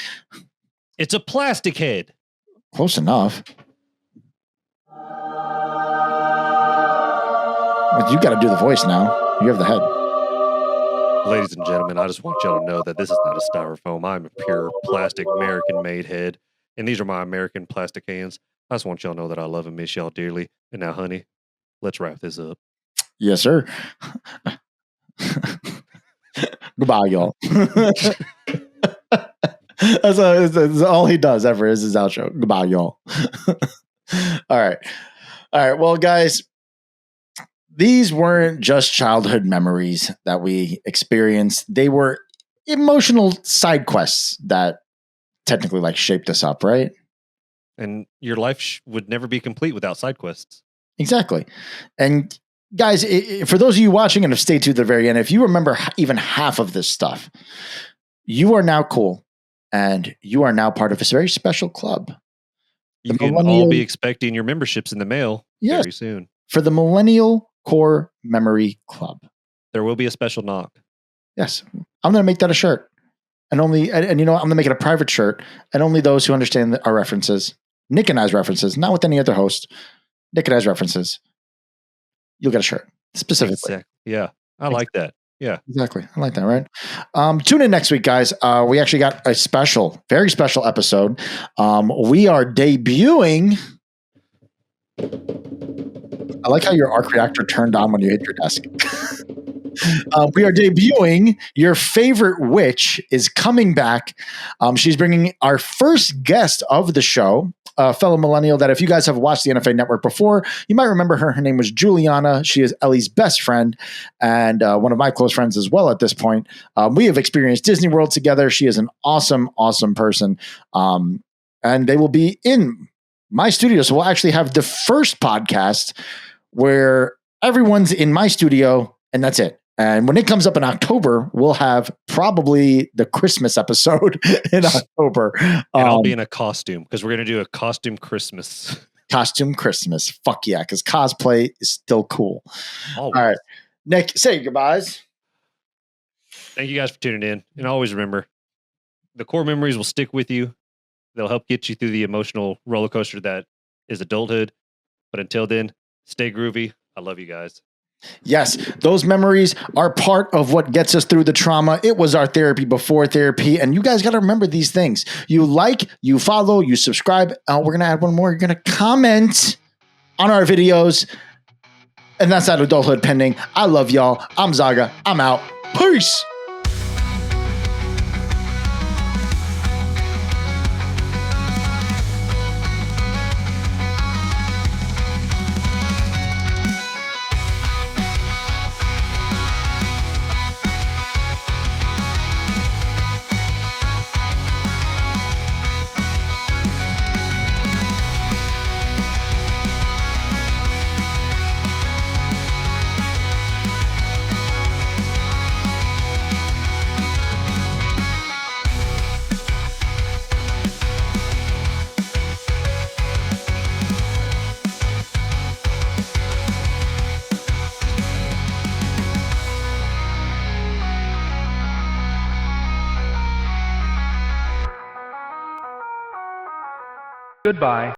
It's a plastic head. Close enough. But you got to do the voice now. You have the head. Ladies and gentlemen, I just want y'all to know that this is not a styrofoam. I'm a pure plastic American-made head, and these are my American plastic hands. I just want y'all to know that I love and miss y'all dearly. And now, honey, let's wrap this up. Yes, sir. Goodbye, y'all. That's all he does ever is his outro. Goodbye, y'all. All right. All right. Well, guys, these weren't just childhood memories that we experienced. They were emotional side quests that technically like shaped us up, right? And your life would never be complete without side quests. Exactly. And guys, for those of you watching and have stayed to the very end, if you remember even half of this stuff, you are now cool and you are now part of this very special club. You can all be expecting your memberships in the mail very soon. For the Millennial-core Memory Club. There will be a special knock. Yes. I'm going to make that a shirt. And you know what? I'm going to make it a private shirt. And only those who understand our references, Nick and I's references, not with any other host, Nick and I's references, you'll get a shirt specifically. Exactly. Yeah. I like that. Yeah. Exactly. I like that, right? Tune in next week, guys. We actually got a very special episode. We are debuting. I like how your arc reactor turned on when you hit your desk. We are debuting Your Favorite Witch is coming back. She's bringing our first guest of the show, a fellow millennial that if you guys have watched the NFA Network before, you might remember her. Her name was Juliana. She is Ellie's best friend and one of my close friends as well at this point. We have experienced Disney World together. She is an awesome, awesome person. And they will be in my studio. So we'll actually have the first podcast where everyone's in my studio and that's it. And when it comes up in October, we'll have probably the Christmas episode in October. And I'll be in a costume because we're going to do a costume Christmas. Costume Christmas. Fuck yeah, because cosplay is still cool. Always. All right. Nick, say your goodbyes. Thank you guys for tuning in. And always remember, the core memories will stick with you. They'll help get you through the emotional roller coaster that is adulthood. But until then, stay groovy. I love you guys. Yes, those memories are part of what gets us through the trauma. It was our therapy before therapy. And you guys got to remember these things. You like, you follow, you subscribe. We're going to add one more. You're going to comment on our videos. And that's that adulthood pending. I love y'all. I'm Zaga. I'm out. Peace. Goodbye.